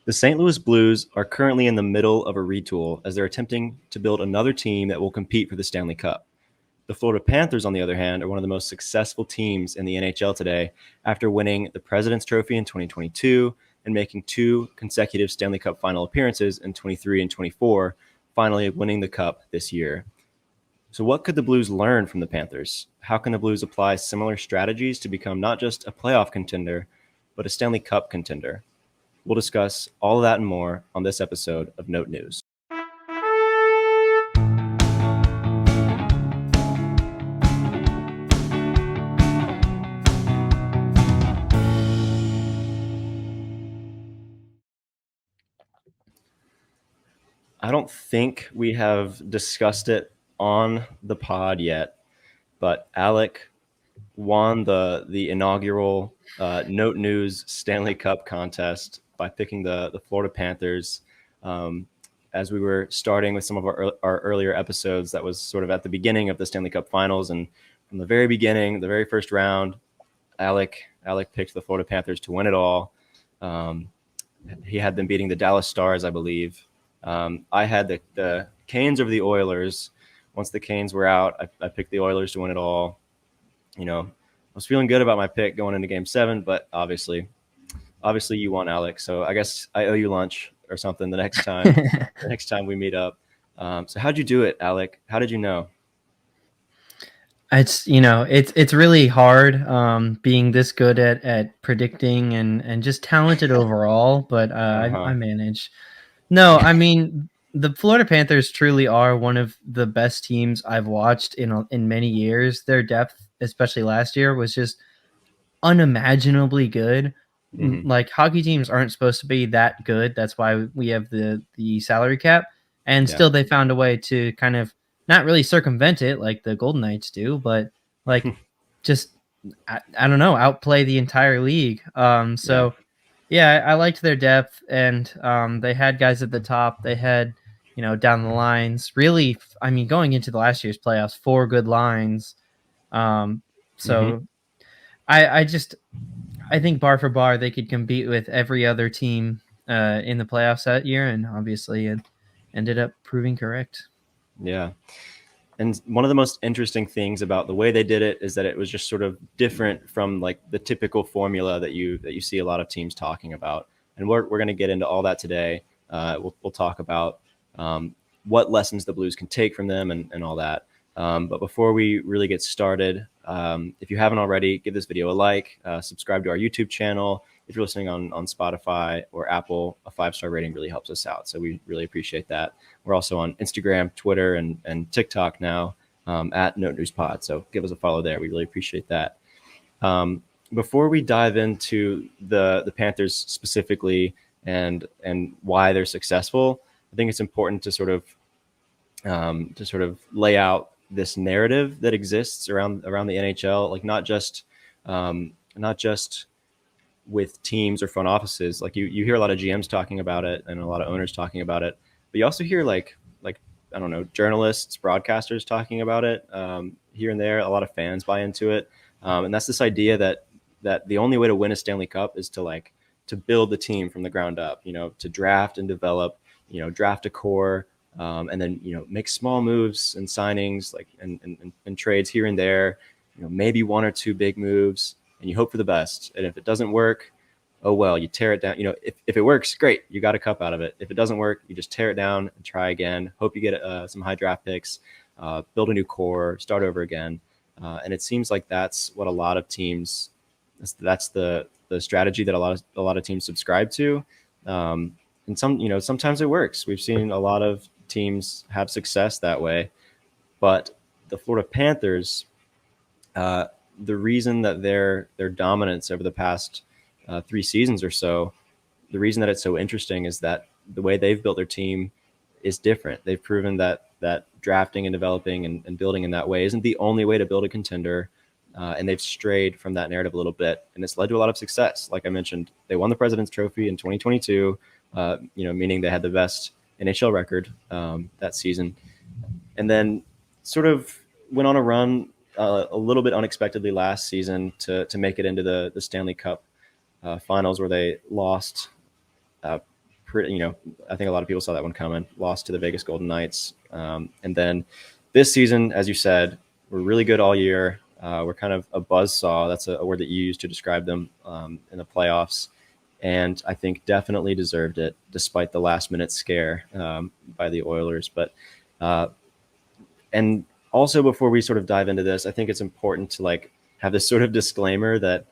The St. Louis Blues are currently in the middle of a retool as they're attempting to build another team that will compete for the Stanley Cup. The Florida Panthers, on the other hand, are one of the most successful teams in the NHL today after winning the President's Trophy in 2022 and making two consecutive Stanley Cup final appearances in 23 and 24, finally winning the Cup this year. So what could the Blues learn from the Panthers? How can the Blues apply similar strategies to become not just a playoff contender, but a Stanley Cup contender? We'll discuss all of that and more on this episode of Note News. I don't think we have discussed it on the pod yet, but Alec won the inaugural Note News Stanley Cup contest by picking the Florida Panthers. As we were starting with some of our earlier episodes, that was sort of at the beginning of the Stanley Cup Finals, and from the very beginning, the very first round, Alec picked the Florida Panthers to win it all. He had them beating the Dallas Stars, I believe. I had the Canes over the Oilers. Once the Canes were out, I picked the Oilers to win it all. You know, I was feeling good about my pick going into Game 7, but obviously you won, Alex. So I guess I owe you lunch or something the next time we meet up. So how'd you do it, Alec? How did you know? It's really hard being this good at predicting and just talented overall, but I manage. No, I mean, the Florida Panthers truly are one of the best teams I've watched in many years. Their depth, especially last year, was just unimaginably good. Mm-hmm. Like, hockey teams aren't supposed to be that good. That's why we have the salary cap, and still they found a way to kind of not really circumvent it like the Golden Knights do, but like just I don't know, outplay the entire league. Yeah, I liked their depth, and they had guys at the top. They had, down the lines. Really, I mean, going into the last year's playoffs, 4 good lines. So I think bar for bar they could compete with every other team in the playoffs that year, and obviously it ended up proving correct. Yeah. And one of the most interesting things about the way they did it is that it was just sort of different from like the typical formula that you see a lot of teams talking about. And we're going to get into all that today. We'll talk about what lessons the Blues can take from them and all that. But before we really get started, if you haven't already, give this video a like, subscribe to our YouTube channel. If you're listening on Spotify or Apple, a 5-star rating really helps us out. So we really appreciate that. We're also on Instagram, Twitter, and TikTok now at Note News Pod. So give us a follow there. We really appreciate that. Before we dive into the Panthers specifically and why they're successful, I think it's important to sort of lay out this narrative that exists around the NHL, like not just with teams or front offices. Like you hear a lot of GMs talking about it and a lot of owners talking about it, but you also hear like I don't know, journalists, broadcasters talking about it here and there. A lot of fans buy into it, and that's this idea that the only way to win a Stanley Cup is to build the team from the ground up. To draft and develop. Draft a core. And then make small moves and signings like and trades here and there. Maybe 1 or 2 big moves, and you hope for the best. And if it doesn't work, oh well, you tear it down. If it works, great, you got a cup out of it. If it doesn't work, you just tear it down and try again. Hope you get some high draft picks, build a new core, start over again. And it seems like that's what a lot of teams. That's the strategy that a lot of teams subscribe to. And sometimes it works. We've seen a lot of teams have success that way, but the Florida Panthers, the reason that their dominance over the past 3 seasons or so, the reason that it's so interesting is that the way they've built their team is different. They've proven that drafting and developing and building in that way isn't the only way to build a contender, and they've strayed from that narrative a little bit, and it's led to a lot of success. Like I mentioned, they won the President's Trophy in 2022, meaning they had the best NHL record that season, and then sort of went on a run a little bit unexpectedly last season to make it into the Stanley Cup finals, where they lost pretty, I think a lot of people saw that one coming. Lost to the Vegas Golden Knights, and then this season, as you said, we're really good all year. We're kind of a buzzsaw. That's a word that you used to describe them in the playoffs, and I think definitely deserved it, despite the last minute scare by the Oilers. But and also, before we sort of dive into this, I think it's important to like have this sort of disclaimer that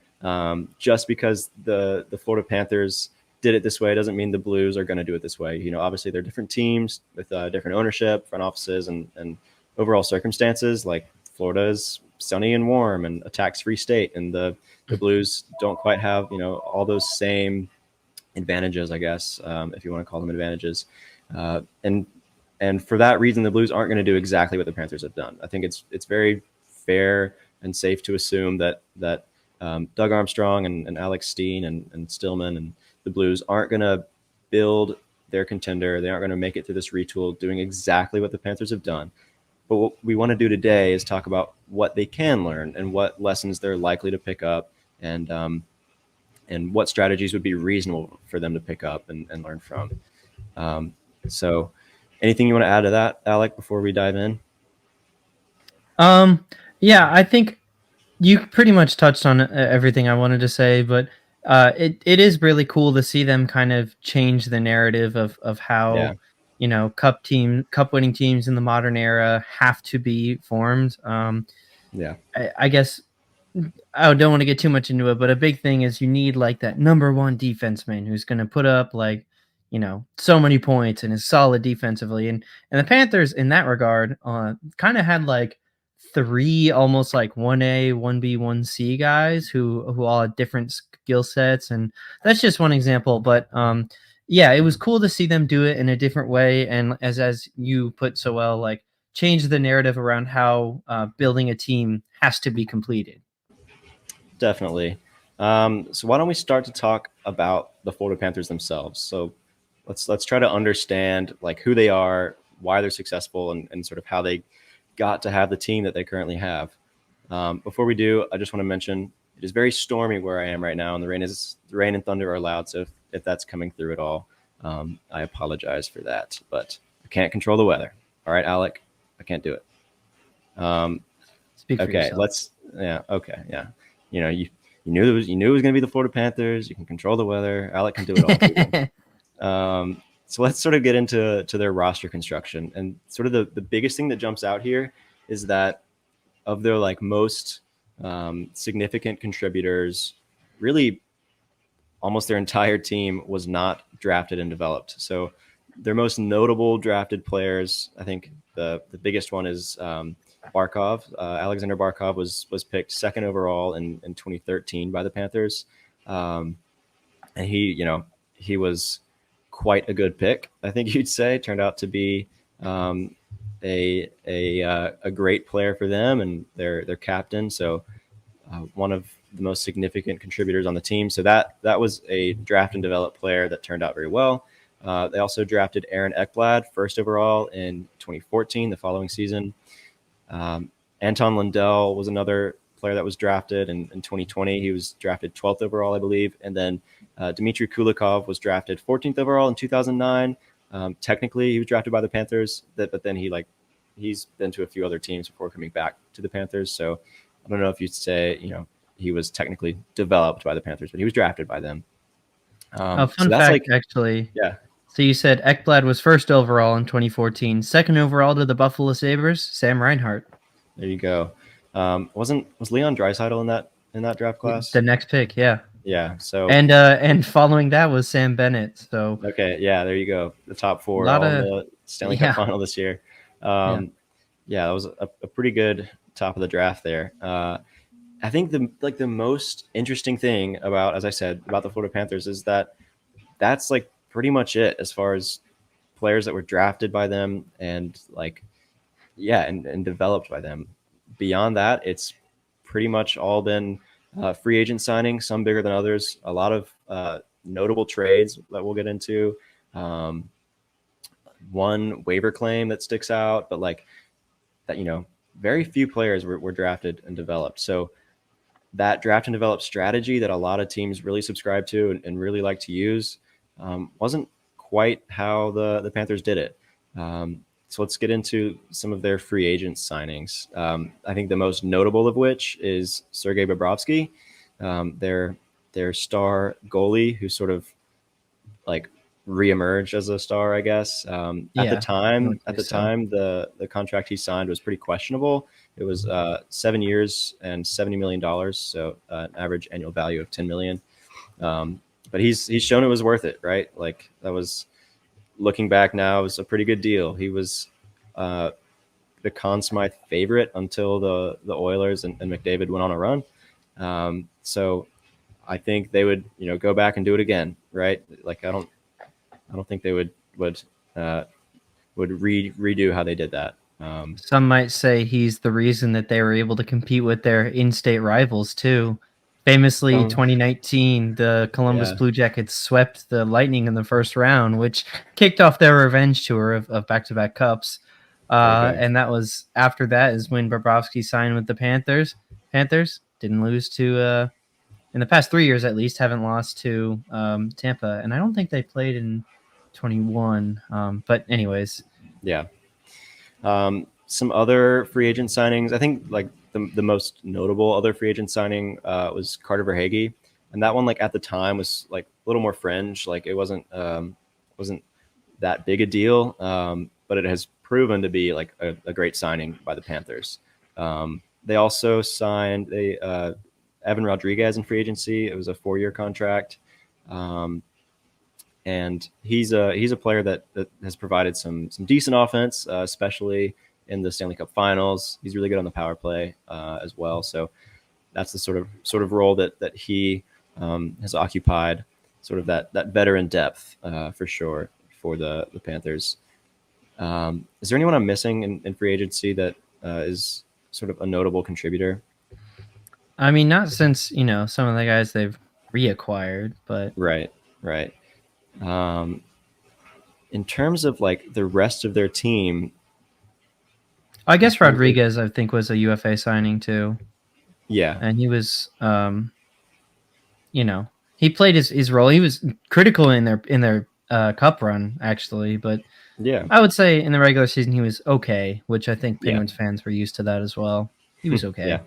just because the Florida Panthers did it this way doesn't mean the Blues are going to do it this way. Obviously they're different teams with different ownership, front offices, and overall circumstances. Like Florida is sunny and warm and a tax-free state, and the Blues don't quite have all those same advantages, I guess, if you want to call them advantages. And for that reason, the Blues aren't going to do exactly what the Panthers have done. I think it's very fair and safe to assume that Doug Armstrong and Alex Steen and Stillman and the Blues aren't going to build their contender. They aren't going to make it through this retool doing exactly what the Panthers have done. But what we want to do today is talk about what they can learn and what lessons they're likely to pick up, and what strategies would be reasonable for them to pick up and learn from. So anything you want to add to that, Alec, before we dive in? Yeah, I think you pretty much touched on everything I wanted to say, but it is really cool to see them kind of change the narrative of how cup winning teams in the modern era have to be formed. I guess I don't want to get too much into it, but a big thing is you need like that number one defenseman who's going to put up like so many points and is solid defensively. And the Panthers in that regard kind of had like three almost like 1A, 1B, 1C guys who all had different skill sets, and that's just one example. But yeah, it was cool to see them do it in a different way, and as you put so well, like change the narrative around how building a team has to be completed. Definitely. So why don't we start to talk about the Florida Panthers themselves? So let's try to understand like who they are, why they're successful, and sort of how they got to have the team that they currently have. Before we do, I just want to mention it is very stormy where I am right now, and the rain and thunder are loud. So if that's coming through at all, I apologize for that. But I can't control the weather. All right, Alec, I can't do it. Speak for okay, yourself. Okay, yeah. You knew it was going to be the Florida Panthers. You can control the weather. Alec can do it all. So let's sort of get into their roster construction, and sort of the biggest thing that jumps out here is that of their like most significant contributors, really almost their entire team was not drafted and developed. So their most notable drafted players, I think the biggest one is Barkov. Alexander Barkov was picked second overall in 2013 by the Panthers, and he was quite a good pick, I think you'd say. Turned out to be a great player for them and their captain. So one of the most significant contributors on the team. So that was a draft and developed player that turned out very well. They also drafted Aaron Ekblad first overall in 2014, the following season. Anton Lundell was another player that was drafted in 2020. He was drafted 12th overall, I believe. And then Dmitry Kulikov was drafted 14th overall in 2009. Technically, he was drafted by the Panthers, but then he's been to a few other teams before coming back to the Panthers. So I don't know if you'd say, he was technically developed by the Panthers, but he was drafted by them. Fun fact, actually. Yeah. So you said Ekblad was first overall in 2014, second overall to the Buffalo Sabres, Sam Reinhart. There you go. Was Leon Draisaitl in that draft class? The next pick, yeah. Yeah. So and following that was Sam Bennett. So okay, yeah, there you go. The top four all in the Stanley Cup final this year. Yeah, that was a pretty good top of the draft there. I think the most interesting thing about, as I said, about the Florida Panthers is that's like pretty much it as far as players that were drafted by them and and developed by them. Beyond that, it's pretty much all been free agent signings, some bigger than others. A lot of notable trades that we'll get into. One waiver claim that sticks out, but very few players were drafted and developed. So that draft and develop strategy that a lot of teams really subscribe to and really like to use wasn't quite how the Panthers did it. So let's get into some of their free agent signings. I think the most notable of which is Sergei Bobrovsky, their star goalie, who sort of like reemerged as a star, I guess. At the Yeah, I time, would say so. the contract he signed was pretty questionable. It was 7 years and $70 million, so an average annual value of 10 million. But he's shown it was worth it, right? Like that was, looking back now, it was a pretty good deal. He was uh, the Conn Smythe favorite until the Oilers and McDavid went on a run. So I think they would, go back and do it again, right? Like I don't think they uh, would redo how they did that. Some might say he's the reason that they were able to compete with their in-state rivals too. Famously, Oh 2019, the Columbus yeah, Blue Jackets swept the Lightning in the first round, which kicked off their revenge tour of back-to-back cups. very good. And that was after that is when Bobrovsky signed with the Panthers. Panthers didn't lose to in the past 3 years at least, haven't lost to Tampa, and I don't think they played in 21. But anyways, Yeah. Some other free agent signings. I think like the most notable other free agent signing was Carter Verhaeghe, and that one like at the time was like a little more fringe. Like it wasn't that big a deal, but it has proven to be like a great signing by the Panthers. They also signed Evan Rodriguez in free agency. It was a 4-year contract. And he's a player that has provided some decent offense, especially in the Stanley Cup Finals. He's really good on the power play as well. So that's the sort of role that he has occupied, sort of that veteran depth for sure for the Panthers. Is there anyone I'm missing in free agency that is sort of a notable contributor? I mean, not since some of the guys they've reacquired, but Right, right. Um, in terms of like the rest of their team, I I'm guess trying to think. Rodriguez I think was a UFA signing too, Yeah, and he was you know he played his role. He was critical in their cup run actually, but yeah, I would say in the regular season he was okay, which I think yeah, Penguins fans were used to that as well. He was yeah. okay.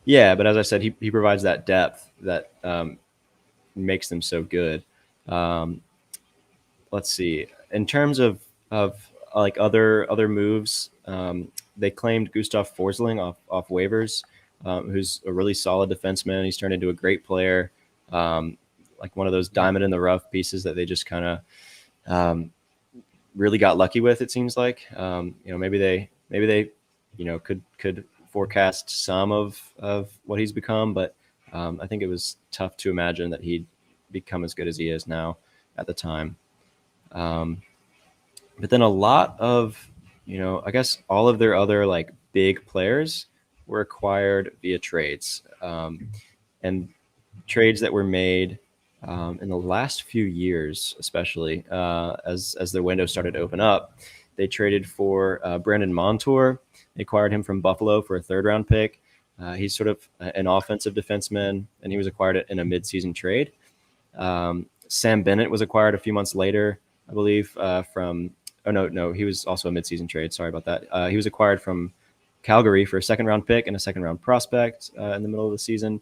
Yeah, but as I said, he provides that depth that makes them so good. Um, let's see. In terms of like other moves, they claimed Gustav Forsling off waivers, who's a really solid defenseman. He's turned into a great player, like one of those Yeah. diamond in the rough pieces that they just kind of really got lucky with. It seems like maybe they could forecast some of what he's become, but I think it was tough to imagine that he'd become as good as he is now at the time. Um, but then a lot of, I guess all of their other like big players were acquired via trades, and trades that were made in the last few years, especially as their window started to open up. They traded for Brandon Montour. They acquired him from Buffalo for a third-round pick. He's sort of an offensive defenseman, and he was acquired in a mid-season trade. Sam Bennett was acquired a few months later, I believe, from. Oh no, he was also a mid-season trade. Sorry about that. He was acquired from Calgary for a second-round pick and a second-round prospect in the middle of the season.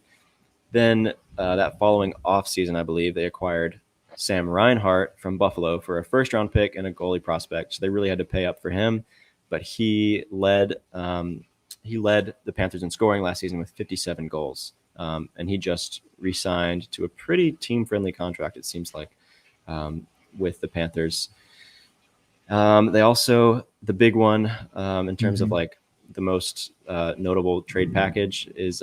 Then that following offseason, I believe, they acquired Sam Reinhart from Buffalo for a first-round pick and a goalie prospect. So they really had to pay up for him, but he led the Panthers in scoring last season with 57 goals, and he just re-signed to a pretty team-friendly contract. It seems like with the Panthers. They also, the big one in terms of Mm-hmm. like the most notable trade package is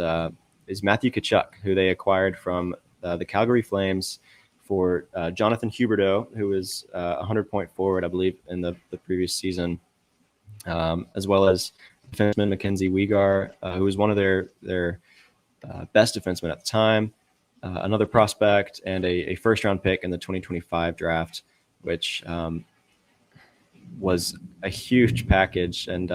Matthew Tkachuk, who they acquired from the Calgary Flames for Jonathan Huberdeau, who was a 100-point forward, I believe, in the previous season, as well as defenseman Mackenzie Weegar, who was one of their best defensemen at the time, another prospect, and a first-round pick in the 2025 draft, which was a huge package. And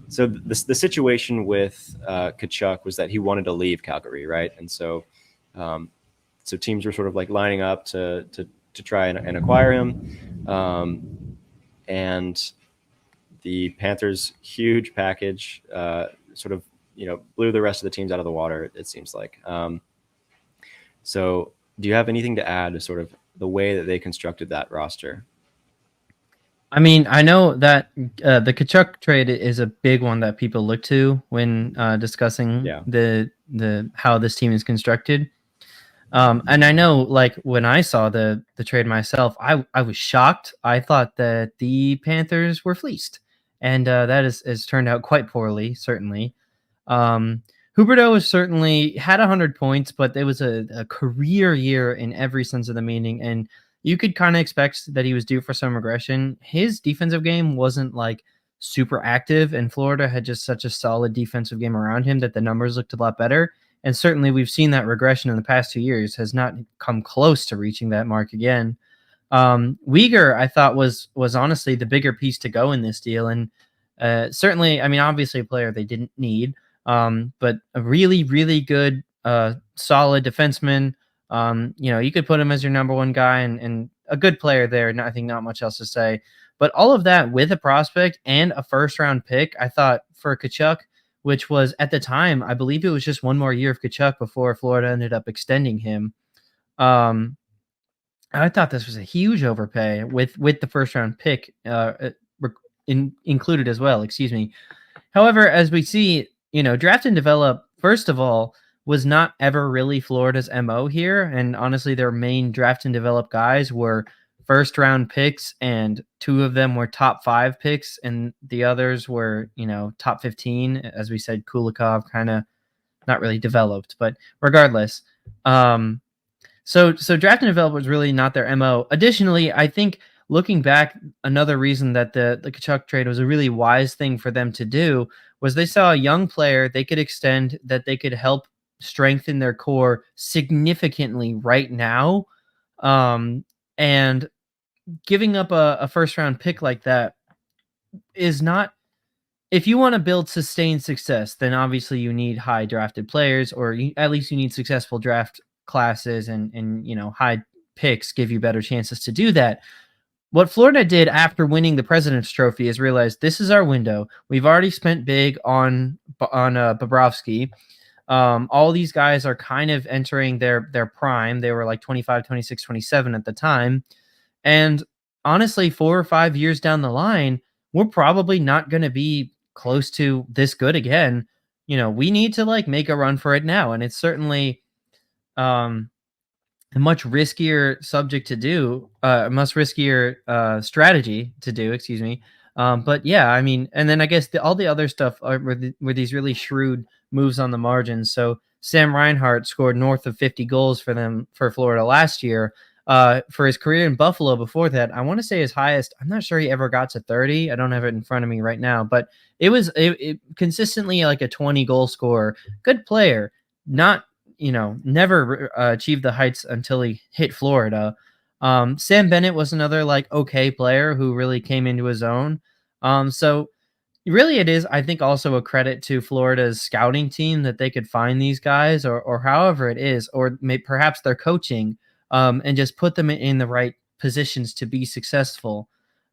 so the situation with Tkachuk was that he wanted to leave Calgary, right? And so teams were sort of like lining up to to try and acquire him. And the Panthers' huge package sort of blew the rest of the teams out of the water. It seems like. So, do you have anything to add to sort of the way that they constructed that roster? I mean, I know that the Kachuk trade is a big one that people look to when discussing Yeah. the how this team is constructed. And I know, like when I saw the trade myself, I was shocked. I thought that the Panthers were fleeced, and that has turned out quite poorly, certainly. Um, Huberdeau was certainly had 100 points, but it was a career year in every sense of the meaning, and you could kind of expect that he was due for some regression. His defensive game wasn't like super active, and Florida had just such a solid defensive game around him that the numbers looked a lot better. And certainly, we've seen that regression in the past 2 years has not come close to reaching that mark again. Uyghur, I thought was honestly the bigger piece to go in this deal, and certainly, I mean, obviously a player they didn't need, but a really, really good, solid defenseman. You could put him as your number one guy, and a good player there. I think not much else to say. But all of that with a prospect and a first round pick, I thought for Kachuk, which was at the time, I believe it was just one more year of Kachuk before Florida ended up extending him. Um, I thought this was a huge overpay with the first round pick included as well. Excuse me. However, as we see, draft and develop, first of all, was not ever really Florida's MO here. And honestly, their main draft and develop guys were first round picks, and two of them were top 5 picks, and the others were, top 15. As we said, Kulikov kind of not really developed, but regardless. So draft and develop was really not their MO. Additionally, I think looking back, another reason that the Kachuk trade was a really wise thing for them to do was they saw a young player they could extend, that they could help strengthen their core significantly right now. And giving up a first round pick like that is not, if you want to build sustained success, then obviously you need high drafted players, or at least you need successful draft classes, and high picks give you better chances to do that. What Florida did after winning the President's Trophy is realize this is our window. We've already spent big on Bobrovsky. All these guys are kind of entering their prime. They were like 25, 26, 27 at the time. And honestly, 4 or 5 years down the line, we're probably not going to be close to this good again. We need to like make a run for it now. And it's certainly a much riskier subject to do, a much riskier strategy to do, excuse me. But yeah, I mean, and then I guess all the other stuff were these really shrewd moves on the margins. So Sam Reinhart scored north of 50 goals for Florida last year. For his career in Buffalo before that, I want to say his highest, I'm not sure he ever got to 30. I don't have it in front of me right now, but it was consistently like a 20 goal scorer. Good player, not, never achieved the heights until he hit Florida. Sam Bennett was another like okay player who really came into his own. So really it is, I think, also a credit to Florida's scouting team that they could find these guys, or however it is, or perhaps their coaching, and just put them in the right positions to be successful.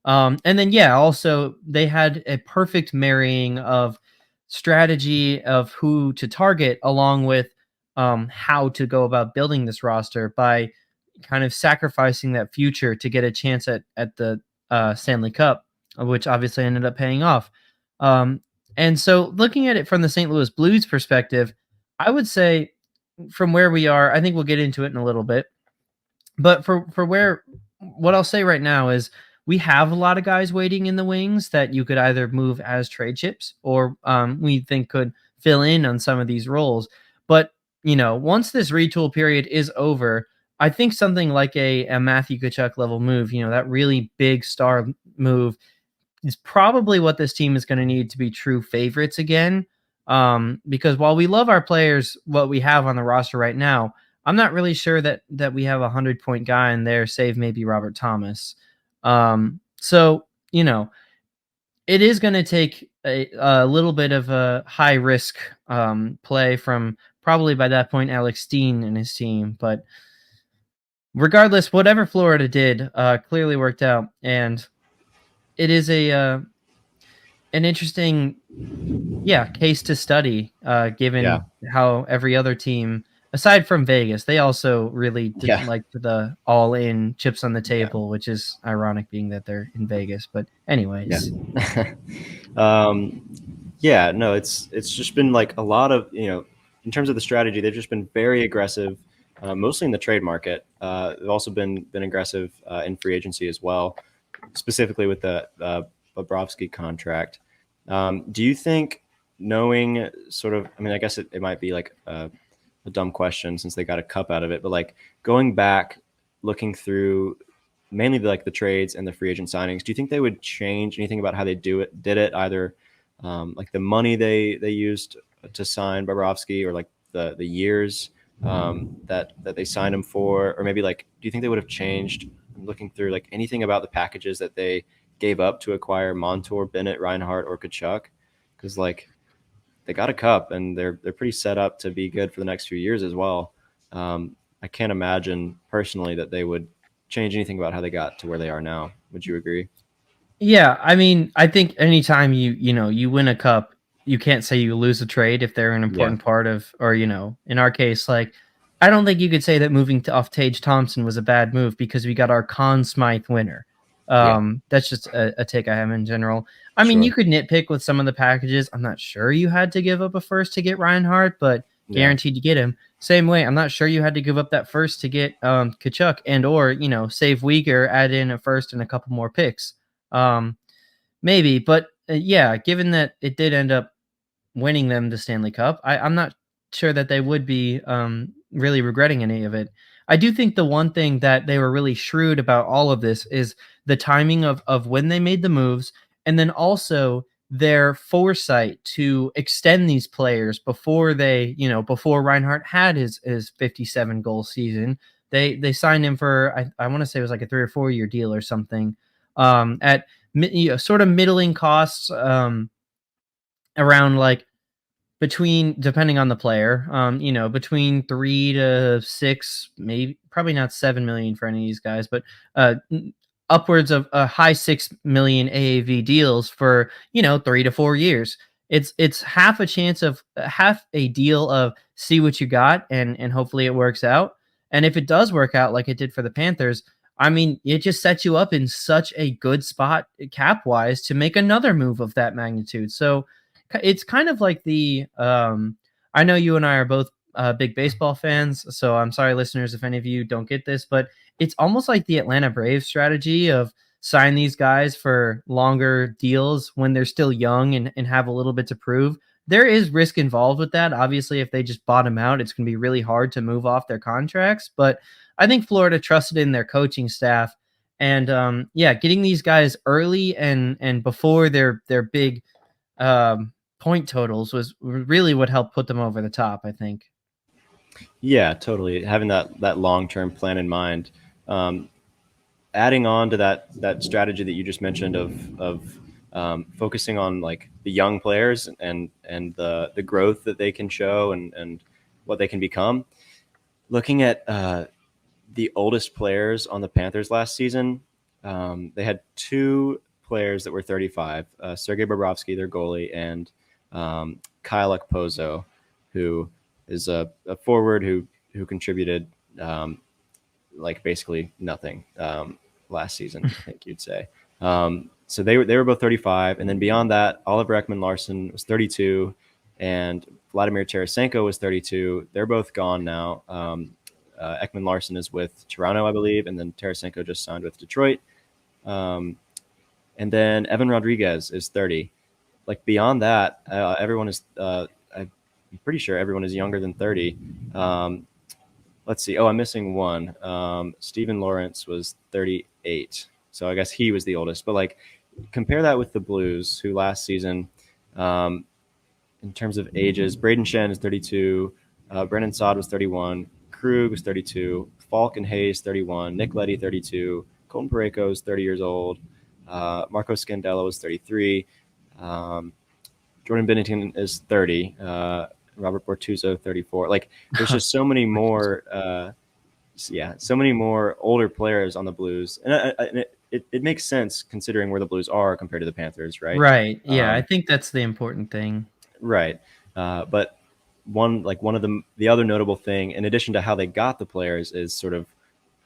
And then, yeah, also they had a perfect marrying of strategy of who to target, along with how to go about building this roster by kind of sacrificing that future to get a chance at the Stanley Cup, which obviously ended up paying off. And so looking at it from the St. Louis Blues perspective, I would say from where we are, I think we'll get into it in a little bit. But what I'll say right now is we have a lot of guys waiting in the wings that you could either move as trade chips, or we think could fill in on some of these roles. But, once this retool period is over, I think something like a Matthew Tkachuk level move, that really big star move, is probably what this team is going to need to be true favorites again. Because while we love our players, what we have on the roster right now, I'm not really sure that we have a 100-point guy in there, save maybe Robert Thomas. So, it is going to take a little bit of a high risk play from probably by that point Alex Steen and his team. But regardless, whatever Florida did clearly worked out, and it is a an interesting case to study, Yeah, given how every other team, aside from Vegas, they also really did yeah, like the all-in chips on the yeah, table, which is ironic being that they're in Vegas. But yeah. anyways, um, yeah, no, it's just been like a lot of, in terms of the strategy, they've just been very aggressive, mostly in the trade market. They've also been aggressive in free agency as well, specifically with the Bobrovsky contract. Do you think, knowing sort of, I mean, I guess it might be like a dumb question since they got a cup out of it, but like going back, looking through mainly like the trades and the free agent signings, do you think they would change anything about how they did it, either like the money they used to sign Bobrovsky, or like the years that they signed him for, or maybe like, do you think they would have changed, looking through, like anything about the packages that they gave up to acquire Montour, Bennett, Reinhart, or Kachuk? Because like they got a cup and they're pretty set up to be good for the next few years as well. I can't imagine personally that they would change anything about how they got to where they are now. Would you agree? yeah, I mean, I think anytime you win a cup, you can't say you lose a trade if they're an Yeah, important part of, or in our case, like I don't think you could say that moving to off Tage Thompson was a bad move because we got our Conn Smythe winner. yeah, That's just a take I have in general. I mean, you sure, could nitpick with some of the packages. I'm not sure you had to give up a first to get Reinhardt, but yeah, guaranteed to get him. Same way, I'm not sure you had to give up that first to get Kachuk, and or save Uyghur, add in a first and a couple more picks. Um, Maybe, but yeah, given that it did end up winning them the Stanley Cup, I'm not sure that they would be really regretting any of it. I do think the one thing that they were really shrewd about all of this is the timing of when they made the moves, and then also their foresight to extend these players before before Reinhardt had his 57 goal season. They signed him for I want to say it was like a 3 or 4 year deal or something, at sort of middling costs, around like between, depending on the player, between 3 to 6, maybe probably not 7 million for any of these guys, but upwards of a high 6 million AAV deals for 3 to 4 years. It's half a chance of half a deal of see what you got, and hopefully it works out. And if it does work out like it did for the Panthers, I mean, it just sets you up in such a good spot cap wise to make another move of that magnitude. So it's kind of like the I know you and I are both big baseball fans, so I'm sorry, listeners, if any of you don't get this, but it's almost like the Atlanta Braves strategy of sign these guys for longer deals when they're still young and have a little bit to prove. There is risk involved with that. Obviously, if they just bottom out, it's going to be really hard to move off their contracts. But I think Florida trusted in their coaching staff, and getting these guys early and before their big point totals was really what helped put them over the top, I think. yeah, totally. Having that long term plan in mind. Um, Adding on to that strategy that you just mentioned of focusing on like the young players and the growth that they can show and what they can become. Looking at the oldest players on the Panthers last season, they had two players that were 35: Sergei Bobrovsky, their goalie, and Kyle Okposo, who is a forward who contributed like basically nothing last season, I think you'd say. So they were both 35, and then beyond that, Oliver Ekman Larson was 32, and Vladimir Tarasenko was 32. They're both gone now. Ekman Larson is with Toronto, I believe, and then Tarasenko just signed with Detroit. Um, and then Evan Rodriguez is 30. Like beyond that, everyone is. I'm pretty sure everyone is younger than 30. Let's see. Oh, I'm missing one. Stephen Lawrence was 38, so I guess he was the oldest. But like, compare that with the Blues, who last season, um, in terms of ages, Braden Shen is 32, Brennan Saad was 31, Krug was 32, Falk and Hayes 31, Nick Leddy 32, Colton Parayko is 30 years old, Marco Scandella was 33, um, Jordan Bennington is 30, Robert Bortuzzo 34. Like, there's just so many more yeah, so many more older players on the Blues, and it makes sense considering where the Blues are compared to the Panthers, right? Right. Yeah, I Um, think that's the important thing. right. But one of the other notable thing, in addition to how they got the players, is sort of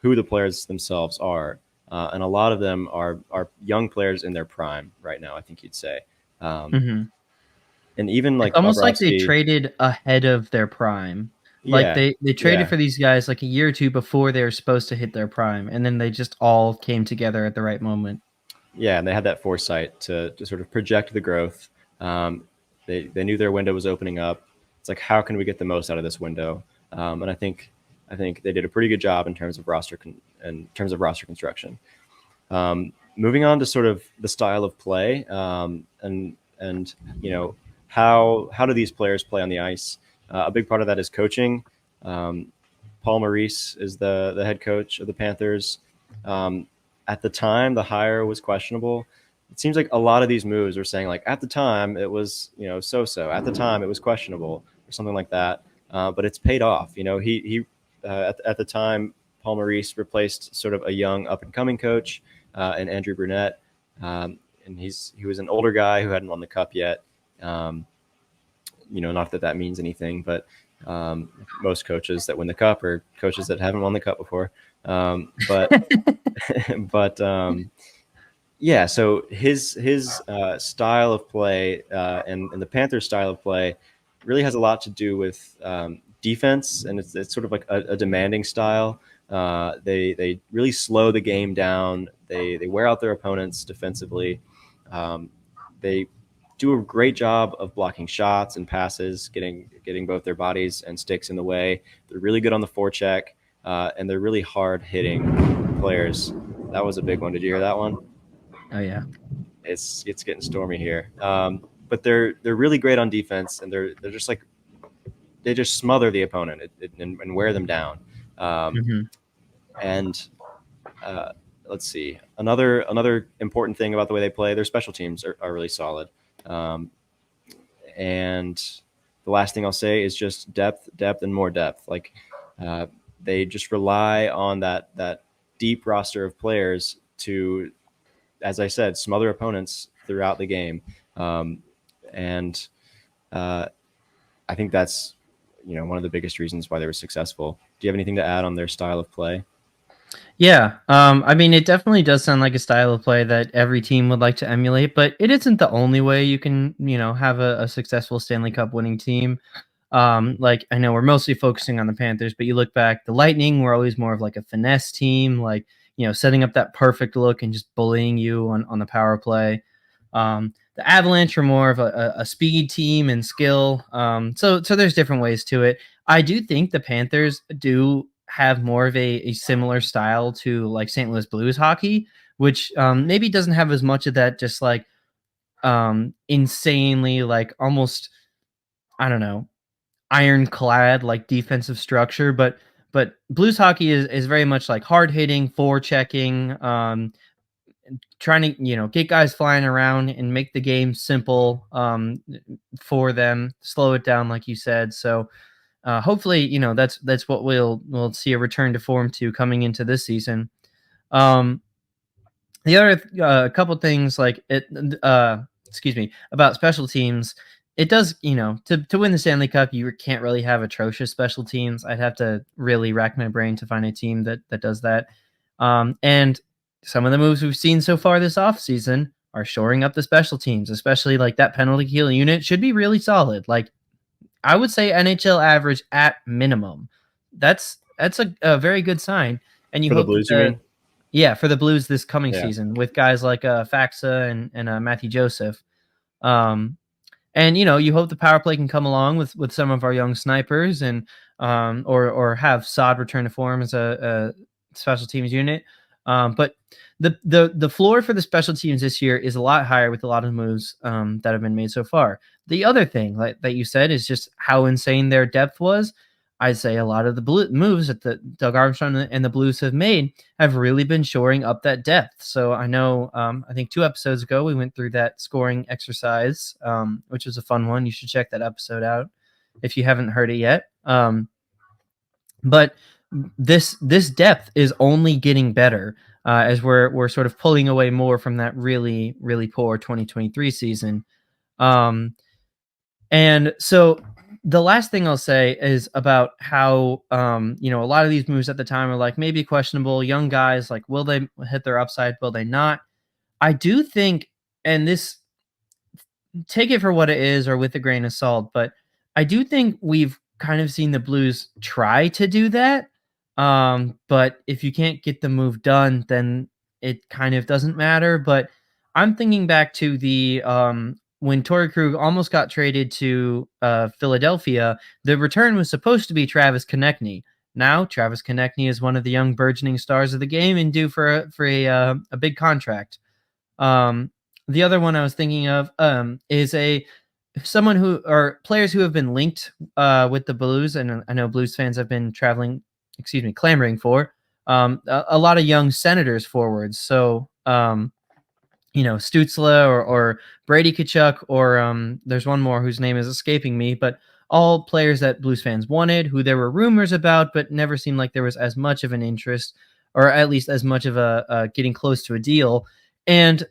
who the players themselves are, and a lot of them are young players in their prime right now. I think you'd say, um, Mhm. and even It's like almost like they Bobrovsky, traded ahead of their prime. Like, yeah, they traded yeah, for these guys, like, a year or 2 before they were supposed to hit their prime, and then they just all came together at the right moment. yeah, and they had that foresight to sort of project the growth. They knew their window was opening up. It's like, how can we get the most out of this window? And I think they did a pretty good job in terms of roster construction. Moving on to sort of the style of play, and how do these players play on the ice? A big part of that is coaching. Um, Paul Maurice is the head coach of the Panthers. Um, at the time, the hire was questionable. It seems like a lot of these moves are saying like at the time it was so. At the time it was questionable or something like that. But it's paid off. At the time Paul Maurice replaced sort of a young up and coming coach and Andrew Brunette. And he was an older guy who hadn't won the cup yet. Um, not that that means anything, but most coaches that win the cup are coaches that haven't won the cup before. But but yeah, so his style of play and the Panthers' style of play really has a lot to do with defense, and it's sort of like a demanding style. They really slow the game down. They wear out their opponents defensively. Um, they do a great job of blocking shots and passes, getting both their bodies and sticks in the way. They're really good on the forecheck, and they're really hard hitting players. That was a big one. Did you hear that one? Oh, yeah. It's getting stormy here. But they're really great on defense, and they're just like they just smother the opponent and wear them down. Um, Mhm. and uh, let's see, another important thing about the way they play, their special teams are really solid. Um, and the last thing I'll say is just depth, and more depth. Like uh, they just rely on that deep roster of players to, as I said, smother opponents throughout the game. Um, and uh, I think that's one of the biggest reasons why they were successful. Do you have anything to add on their style of play? Yeah, I mean, it definitely does sound like a style of play that every team would like to emulate, but it isn't the only way you can, have a successful Stanley Cup winning team. Like, I know we're mostly focusing on the Panthers, but you look back, the Lightning were always more of like a finesse team, like, setting up that perfect look and just bullying you on the power play. The Avalanche were more of a speed team and skill. So there's different ways to it. I do think the Panthers do have more of a similar style to like St. Louis Blues hockey, which maybe doesn't have as much of that just like insanely like almost, I don't know, ironclad like defensive structure, but blues hockey is very much like hard hitting, forechecking, trying to get guys flying around and make the game simple for them, slow it down like you said. So hopefully that's what we'll see a return to form to coming into this season. Um, the other couple things like it, excuse me, about special teams. It does, to win the Stanley Cup, you can't really have atrocious special teams. I'd have to really rack my brain to find a team that does that. And some of the moves we've seen so far this offseason are shoring up the special teams, especially like that penalty kill unit should be really solid. Like I would say NHL average at minimum. That's a very good sign. And you For the hope that Blues, you mean? for the Blues this coming Yeah. season with guys like Faxa and Matthew Joseph. Um, and you hope the power play can come along with some of our young snipers and or have Sod return to form as a special teams unit. But the floor for the special teams this year is a lot higher with a lot of moves that have been made so far. The other thing that you said is just how insane their depth was. I'd say a lot of the moves that the Doug Armstrong and the Blues have made have really been shoring up that depth. So I know, I think 2 episodes ago, we went through that scoring exercise, which was a fun one. You should check that episode out if you haven't heard it yet. But this depth is only getting better as we're sort of pulling away more from that really really poor 2023 season. Um, and so the last thing I'll say is about how a lot of these moves at the time are like maybe questionable. Young guys, like, will they hit their upside? Will they not? I do think, and this, take it for what it is or with a grain of salt, but I do think we've kind of seen the Blues try to do that. But if you can't get the move done, then it kind of doesn't matter. But I'm thinking back to the when Torrey Krug almost got traded to Philadelphia. The return was supposed to be Travis Konechny. Now Travis Konechny is one of the young burgeoning stars of the game and due for a big contract. Um, the other one I was thinking of is someone who or players who have been linked with the Blues, and I know Blues fans have been clamoring for a lot of young Senators forwards. So Stutzla or Brady Tkachuk, or there's one more whose name is escaping me, but all players that Blues fans wanted, who there were rumors about, but never seemed like there was as much of an interest, or at least as much of a getting close to a deal. And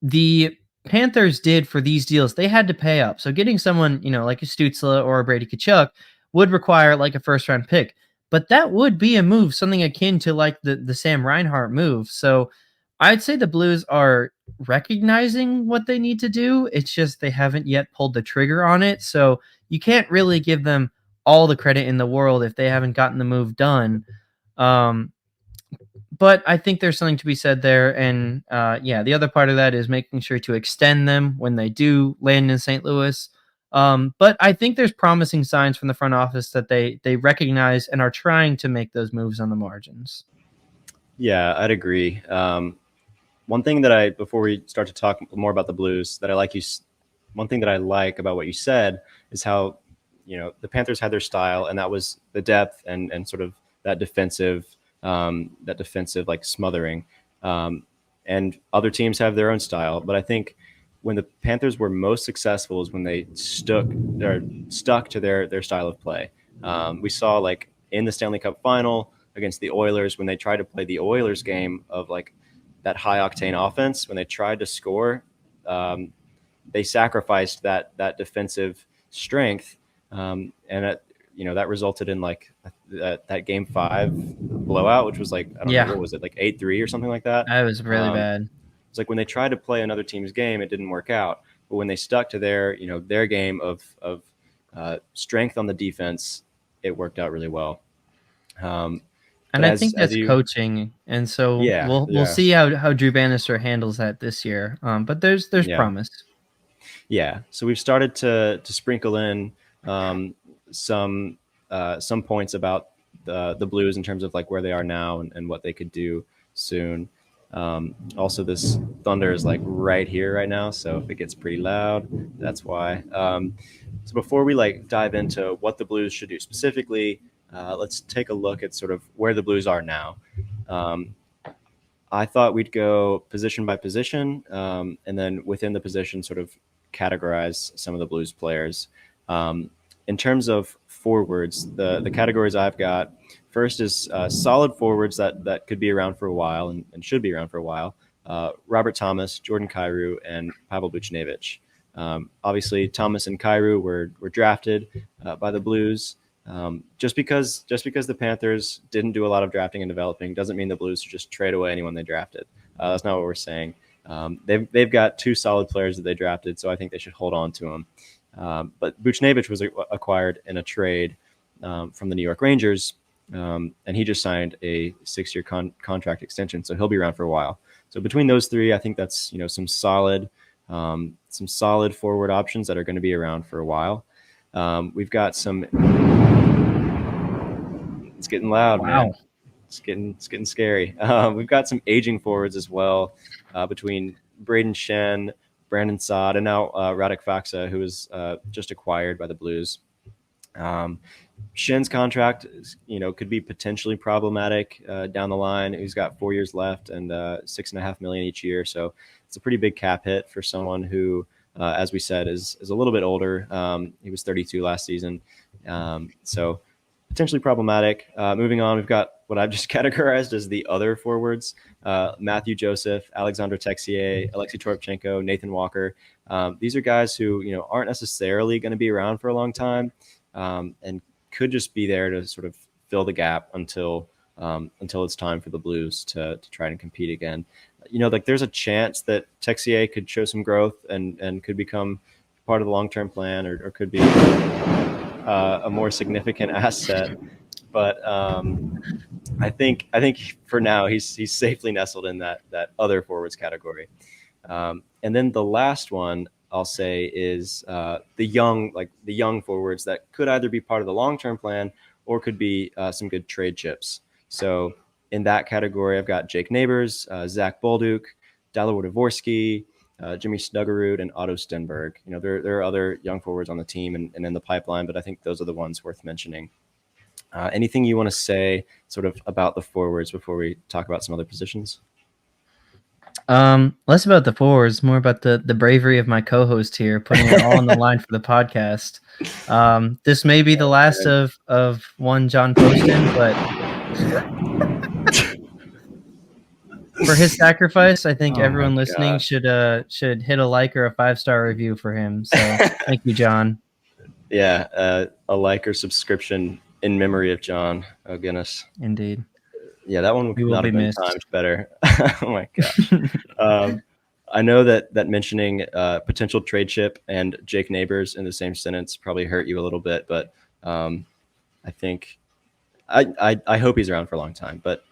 the Panthers did for these deals, they had to pay up. So getting someone, like a Stutzla or a Brady Tkachuk would require like a first round pick. But that would be a move, something akin to like the Sam Reinhart move. So I'd say the Blues are recognizing what they need to do. It's just they haven't yet pulled the trigger on it. So you can't really give them all the credit in the world if they haven't gotten the move done. But I think there's something to be said there. And the other part of that is making sure to extend them when they do land in St. Louis. But I think there's promising signs from the front office that they recognize and are trying to make those moves on the margins. Yeah, I'd agree. One thing that before we start to talk more about the Blues, one thing that I like about what you said is how, the Panthers had their style, and that was the depth and sort of that defensive like smothering. And other teams have their own style, but I think when the Panthers were most successful is when they stuck to their style of play. We saw like in the Stanley Cup final against the Oilers, when they tried to play the Oilers game of like that high octane offense, when they tried to score, they sacrificed that defensive strength, and that resulted in like that game 5 blowout, which was like, I don't know, what was it, like 8-3 or something like that. That was really bad. It's like when they tried to play another team's game, it didn't work out. But when they stuck to their game of strength on the defense, it worked out really well. And I think that's coaching, and so we'll see how Drew Bannister handles that this year. But there's promise. Yeah, so we've started to sprinkle in some points about the Blues in terms of like where they are now and what they could do soon. Also, this thunder is like right here right now, so if it gets pretty loud, that's why. So before we like dive into what the Blues should do specifically, let's take a look at sort of where the Blues are now. I thought we'd go position by position, and then within the position sort of categorize some of the Blues players. In terms of forwards, the categories I've got, first is solid forwards that could be around for a while and should be around for a while. Robert Thomas, Jordan Kyrou, and Pavel Buchnevich. Obviously, Thomas and Kyrou were drafted by the Blues. Just because the Panthers didn't do a lot of drafting and developing doesn't mean the Blues should just trade away anyone they drafted. That's not what we're saying. They've got 2 solid players that they drafted, so I think they should hold on to them. But Buchnevich was acquired in a trade from the New York Rangers, and he just signed a 6-year contract extension, so he'll be around for a while. So between those 3, I think that's some solid forward options that are going to be around for a while. We've got some. It's getting loud, wow. Man. It's getting scary. We've got some aging forwards as well, between Braden Shen, Brandon Saad, and now Radek Faksa, who was just acquired by the Blues. Shen's contract, could be potentially problematic down the line. He's got 4 years left and $6.5 million each year, so it's a pretty big cap hit for someone who, as we said, is a little bit older. He was 32 last season, so potentially problematic. Moving on, we've got what I've just categorized as the other forwards: Matthew Joseph, Alexander Texier, Alexei Toropchenko, Nathan Walker. These are guys who aren't necessarily going to be around for a long time, and could just be there to sort of fill the gap until it's time for the Blues to try and compete again. Like there's a chance that Texier could show some growth and could become part of the long-term plan, or could be a more significant asset. But I think for now he's safely nestled in that other forwards category. And then the last one I'll say is the young forwards that could either be part of the long-term plan or could be some good trade chips. So in that category, I've got Jake Neighbors, Zach Bolduc, Dalibor Dvorsky, Jimmy Snuggerud, and Otto Stenberg. There are other young forwards on the team and in the pipeline, but I think those are the ones worth mentioning. Anything you want to say sort of about the forwards before we talk about some other positions? Less about the forwards, more about the bravery of my co-host here, putting it all on the line for the podcast. This may be the last of one John Poston, but for his sacrifice, I think everyone listening should hit a like or a 5-star review for him. So thank you, John. Yeah, a like or subscription in memory of John. Oh goodness, indeed. Yeah, that one could not have been timed better. Oh my gosh. I know that mentioning potential trade chip and Jake Neighbors in the same sentence probably hurt you a little bit, but I think I hope he's around for a long time. But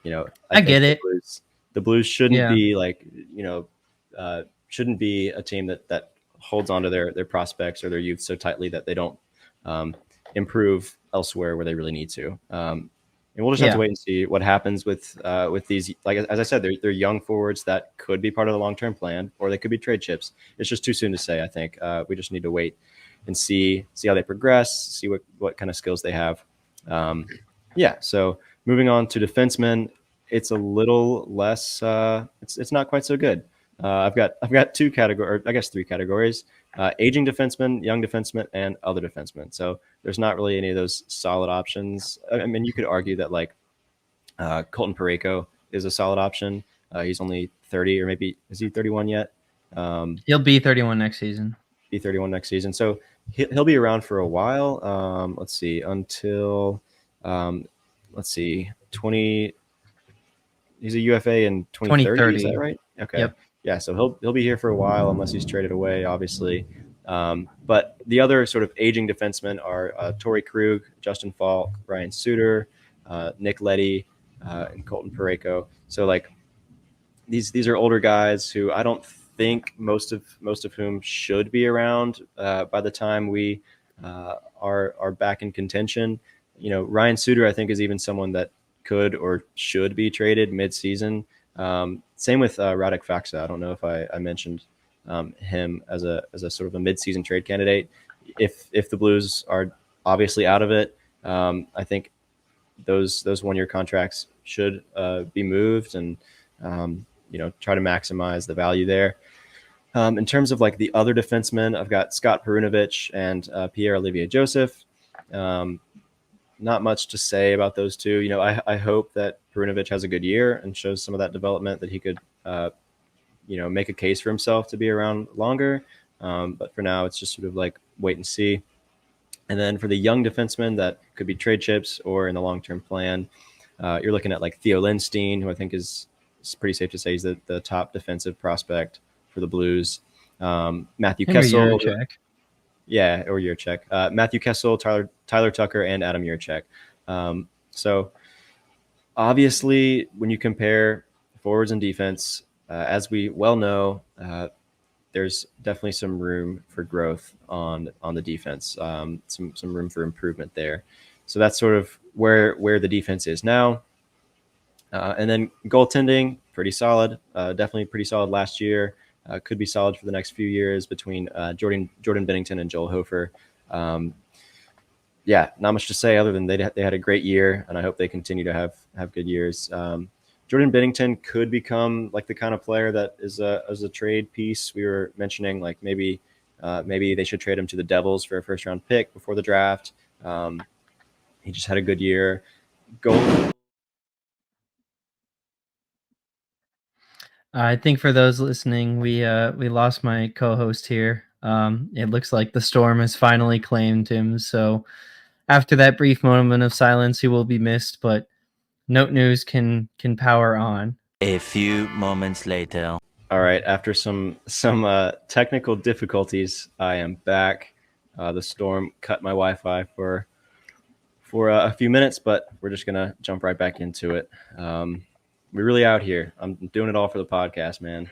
I get it. The Blues shouldn't be like shouldn't be a team that holds onto their prospects or their youth so tightly that they don't improve elsewhere where they really need to. And we'll just have to wait and see what happens with these. Like as I said, they're young forwards that could be part of the long-term plan, or they could be trade chips. It's just too soon to say. I think we just need to wait and see how they progress, see what kind of skills they have. So moving on to defensemen, it's a little less. It's not quite so good. I've got two categories, I guess 3 categories: aging defensemen, young defensemen, and other defensemen. So there's not really any of those solid options. I mean, you could argue that like Colton Parayko is a solid option. He's only 30, or maybe is he 31 yet? He'll be 31 next season. Be 31 next season. So he'll be around for a while. Let's see, until 20. He's a UFA in 2030. Is that right? Okay. Yep. Yeah, so he'll be here for a while unless he's traded away, obviously. But the other sort of aging defensemen are Torrey Krug, Justin Falk, Ryan Suter, Nick Leddy, and Colton Parayko. So like these are older guys who I don't think most of whom should be around by the time we are back in contention. Ryan Suter, I think, is even someone that could or should be traded mid-season. Same with Radek Faksa. I don't know if I mentioned him as a sort of a mid-season trade candidate. If the Blues are obviously out of it, I think those 1-year contracts should be moved and try to maximize the value there. In terms of like the other defensemen, I've got Scott Perunovich and Pierre-Olivier Joseph. Not much to say about those two. I hope that Perunovich has a good year and shows some of that development, that he could, make a case for himself to be around longer. But for now, it's just sort of like wait and see. And then for the young defensemen that could be trade chips or in the long-term plan, you're looking at like Theo Lindstein, who I think is pretty safe to say he's the top defensive prospect for the Blues. Matthew Kessel. Yeah, or Yurchek. Matthew Kessel, Tyler Tucker, and Adam Yurchek. So obviously, when you compare forwards and defense, as we well know, there's definitely some room for growth on the defense. Some room for improvement there. So that's sort of where the defense is now. And then goaltending, pretty solid. Definitely pretty solid last year. Could be solid for the next few years between Jordan Bennington and Joel Hofer. Not much to say other than they had a great year, and I hope they continue to have good years. Jordan Bennington could become like the kind of player that is a trade piece. We were mentioning like maybe they should trade him to the Devils for a first-round pick before the draft. He just had a good year. Gold. I think for those listening, we lost my co-host here. It looks like the storm has finally claimed him. So after that brief moment of silence, he will be missed. But Note News can power on. A few moments later. All right, after some technical difficulties, I am back. The storm cut my Wi-Fi for a few minutes, but we're just gonna jump right back into it. We're really out here. I'm doing it all for the podcast, man.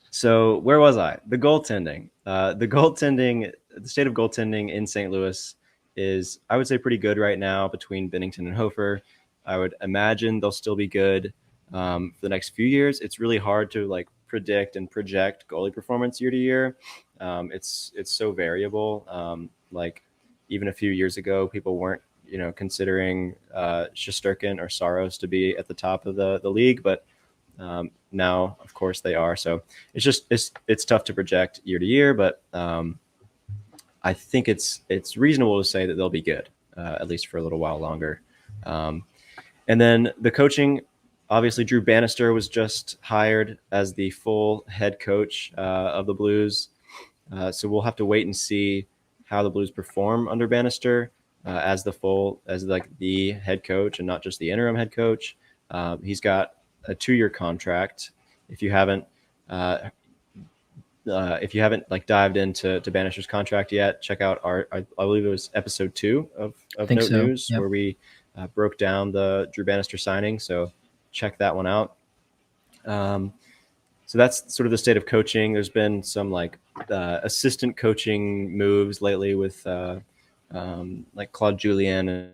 So where was I? The goaltending. The state of goaltending in St. Louis is, I would say, pretty good right now between Binnington and Hofer. I would imagine they'll still be good for the next few years. It's really hard to like predict and project goalie performance year to year. It's so variable. Like even a few years ago, people weren't considering Shesterkin or Saros to be at the top of the league, but now, of course, they are. So it's tough to project year to year, but I think it's reasonable to say that they'll be good at least for a little while longer. And then the coaching, obviously, Drew Bannister was just hired as the full head coach of the Blues. So we'll have to wait and see how the Blues perform under Bannister as the head coach and not just the interim head coach. He's got a 2-year contract. If you haven't like dived into Bannister's contract yet, check out I believe it was episode 2 of Note News, yep, where we broke down the Drew Bannister signing. So check that one out. So that's sort of the state of coaching. There's been some like assistant coaching moves lately with like Claude Julien.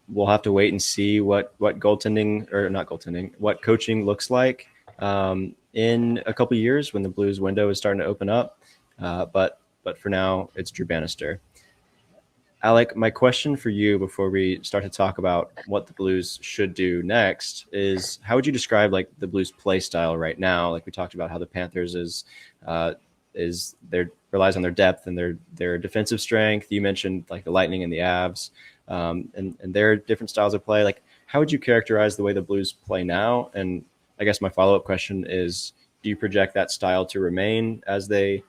We'll have to wait and see what goaltending, or not goaltending, what coaching looks like in a couple of years when the Blues window is starting to open up. But for now, it's Drew Bannister. Alec, my question for you before we start to talk about what the Blues should do next is, how would you describe like the Blues play style right now? Like we talked about how the Panthers is their relies on their depth and their defensive strength. You mentioned like the Lightning and the Avs, and their different styles of play. Like, how would you characterize the way the Blues play now? And I guess my follow-up question is, do you project that style to remain as they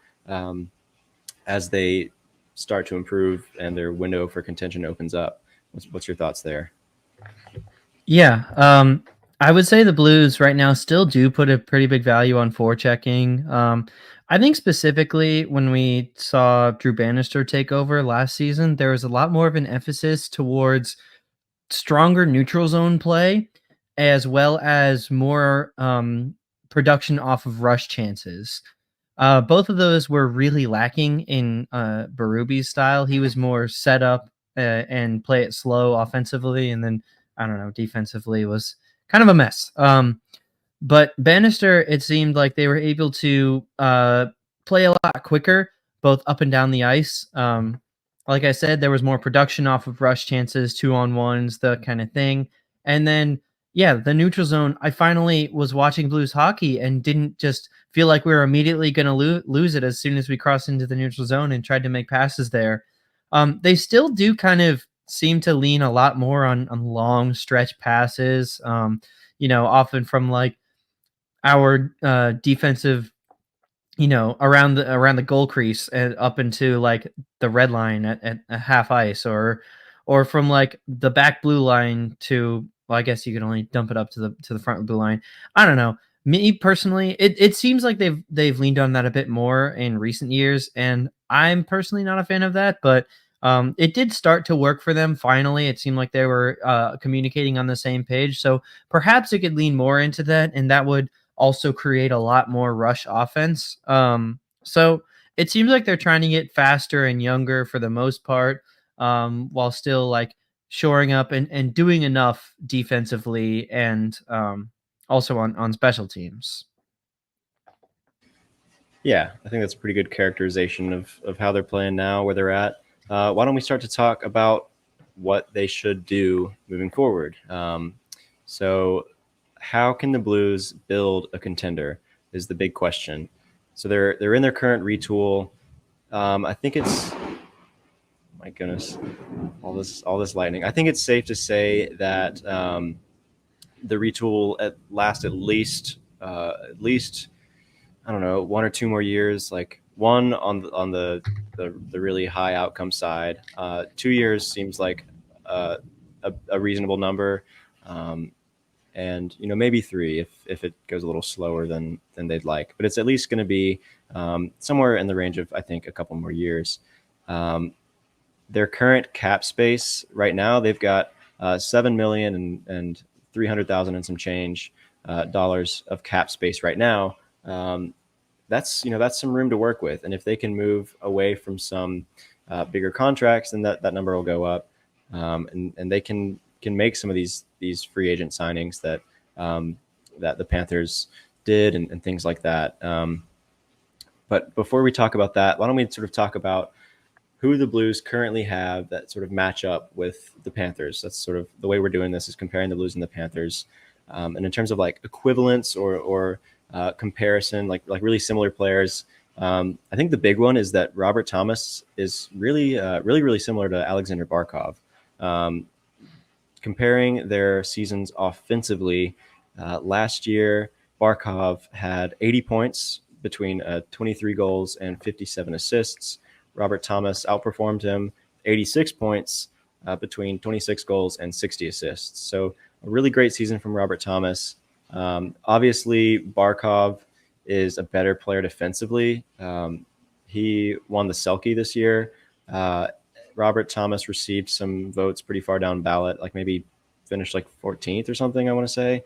start to improve and their window for contention opens up? What's your thoughts there? Yeah, I would say the Blues right now still do put a pretty big value on forechecking. I think specifically when we saw Drew Bannister take over last season, there was a lot more of an emphasis towards stronger neutral zone play, as well as more production off of rush chances. Both of those were really lacking in Berube's style. He was more set up and play it slow offensively, and then I don't know, defensively was kind of a mess. But Bannister, it seemed like they were able to play a lot quicker, both up and down the ice. Like I said, there was more production off of rush chances, 2-on-1s, the kind of thing. And then, yeah, the neutral zone, I finally was watching Blues hockey and didn't just feel like we were immediately going to lose it as soon as we crossed into the neutral zone and tried to make passes there. They still do kind of seem to lean a lot more on long stretch passes, often from like our defensive, around the goal crease and up into like the red line at half ice, or from like the back blue line to, well, I guess you can only dump it up to the front blue line. I don't know. Me personally, it seems like they've leaned on that a bit more in recent years, and I'm personally not a fan of that, but it did start to work for them finally. It seemed like they were communicating on the same page, so perhaps it could lean more into that, and that would also create a lot more rush offense. So it seems like they're trying to get faster and younger for the most part, while still like shoring up and doing enough defensively and also on special teams. Yeah, I think that's a pretty good characterization of how they're playing now, where they're at. Why don't we start to talk about what they should do moving forward? So how can the Blues build a contender is the big question. So they're in their current retool. I think it's, my goodness, all this lightning. I think it's safe to say that the retool last at least I don't know, 1 or 2 more years. Like one on the really high outcome side. 2 years seems like a reasonable number, um, and maybe three if it goes a little slower than they'd like. But it's at least going to be somewhere in the range of, I think, a couple more years. Um, their current cap space right now, they've got 7 million and 300,000 and some change dollars of cap space right now. That's some room to work with, and if they can move away from some bigger contracts, then that number will go up, and they can make some of these free agent signings that the Panthers did, and things like that. But before we talk about that, why don't we sort of talk about who the Blues currently have that sort of match up with the Panthers? That's sort of the way we're doing this, is comparing the Blues and the Panthers. And in terms of like equivalence or comparison, like really similar players, I think the big one is that Robert Thomas is really similar to Alexander Barkov. Um, Comparing their seasons offensively, last year Barkov had 80 points between 23 goals and 57 assists. Robert Thomas outperformed him, 86 points between 26 goals and 60 assists. So a really great season from Robert Thomas. Obviously, Barkov is a better player defensively. He won the Selke this year. Robert Thomas received some votes pretty far down ballot, like maybe finished like 14th or something, I want to say,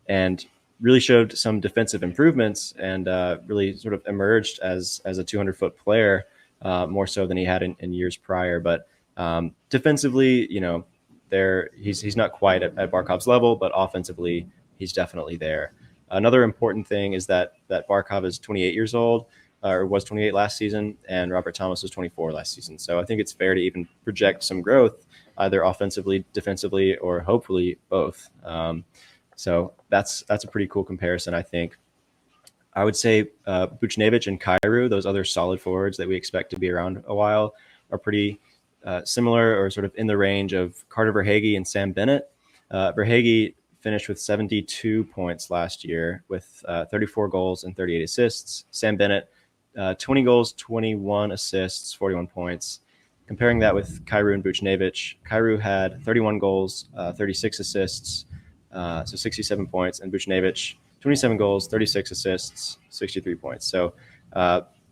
and really showed some defensive improvements, and really sort of emerged as a 200-foot player, more so than he had in years prior. But defensively, he's not quite at Barkov's level, but offensively, he's definitely there. Another important thing is that Barkov is 28 years old, or was 28 last season, and Robert Thomas was 24 last season. So I think it's fair to even project some growth, either offensively, defensively, or hopefully both. So that's a pretty cool comparison, I think. I would say Buchnevich and Kyrou, those other solid forwards that we expect to be around a while, are pretty similar, or sort of in the range of Carter Verhaeghe and Sam Bennett. Verhaeghe finished with 72 points last year with 34 goals and 38 assists. Sam Bennett, 20 goals, 21 assists, 41 points. Comparing that with Kyrou and Buchnevich, Kyrou had 31 goals, 36 assists, so 67 points, and Buchnevich, 27 goals, 36 assists, 63 points. So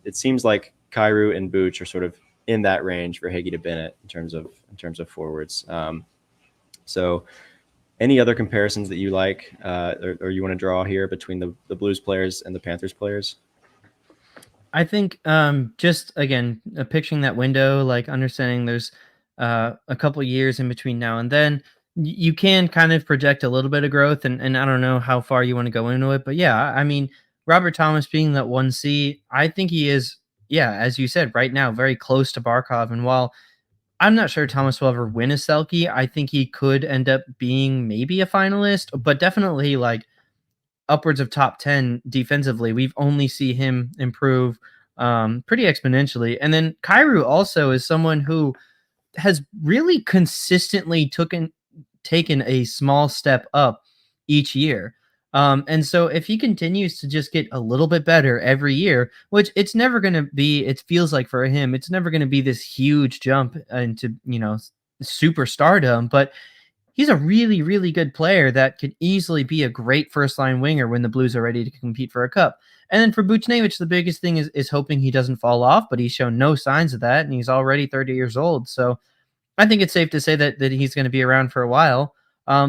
it seems like Kyrou and Buch are sort of in that range for Hagee to Bennett in terms of forwards. So any other comparisons that you like, or you want to draw here between the Blues players and the Panthers players? I think just again picturing that window, like understanding there's a couple years in between now and then, you can kind of project a little bit of growth, and I don't know how far you want to go into it, but yeah, I mean Robert Thomas being that 1C, I think he is, yeah, as you said, right now very close to Barkov, and while I'm not sure Thomas will ever win a Selkie, I think he could end up being maybe a finalist, but definitely like upwards of top 10 defensively. We've only see him improve pretty exponentially. And then Kyrou also is someone who has really consistently taken a small step up each year. And so if he continues to just get a little bit better every year, which it's never going to be, it feels like for him, it's never going to be this huge jump into, superstardom, but he's a really, really good player that could easily be a great first line winger when the Blues are ready to compete for a cup. And then for Buchnevich, the biggest thing is hoping he doesn't fall off, but he's shown no signs of that, and he's already 30 years old. So I think it's safe to say that he's going to be around for a while.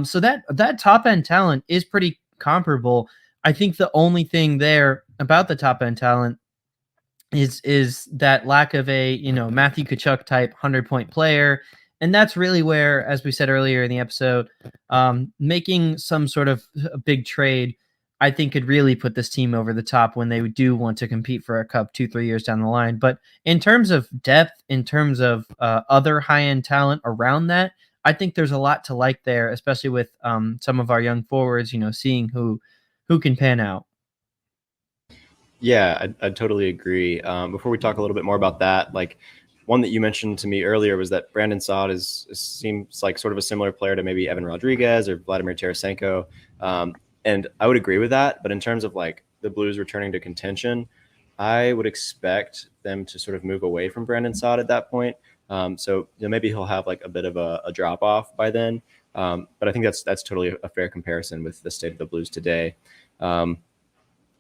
So that top end talent is pretty comparable. I think the only thing there about the top end talent is that lack of a Matthew Tkachuk type 100-point player, and that's really where, as we said earlier in the episode, making some sort of a big trade, I think, could really put this team over the top when they do want to compete for a cup 2-3 years down the line. But in terms of depth, in terms of other high end talent around that, I think there's a lot to like there, especially with some of our young forwards. Seeing who can pan out. Yeah, I totally agree. Before we talk a little bit more about that, like one that you mentioned to me earlier was that Brandon Saad seems like sort of a similar player to maybe Evan Rodriguez or Vladimir Tarasenko, and I would agree with that. But in terms of like the Blues returning to contention, I would expect them to sort of move away from Brandon Saad at that point. So maybe he'll have like a bit of a drop off by then. But I think that's totally a fair comparison with the state of the Blues today. Um,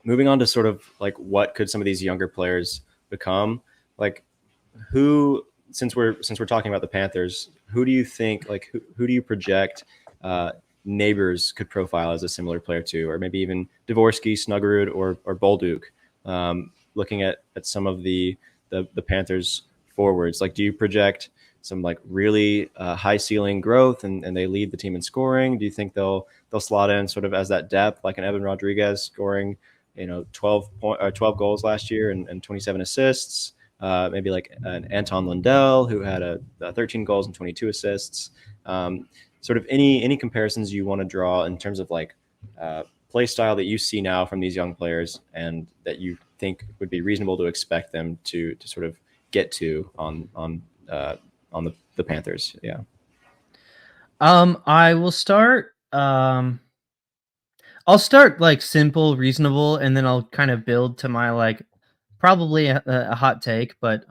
Moving on to sort of like what could some of these younger players become, like who, since we're talking about the Panthers, who do you think, like who do you project neighbors could profile as a similar player to, or maybe even Dvorsky, Snuggerud, or Bolduc? Looking at some of the Panthers forwards, like do you project some like really high ceiling growth and they lead the team in scoring? Do you think they'll slot in sort of as that depth, like an Evan Rodriguez scoring 12 goals last year and 27 assists? Maybe like an Anton Lundell, who had 13 goals and 22 assists. Sort of any comparisons you want to draw in terms of like play style that you see now from these young players and that you think would be reasonable to expect them to sort of get to on the Panthers. Yeah. I will start. I'll start like simple, reasonable, and then I'll kind of build to my like probably a hot take, but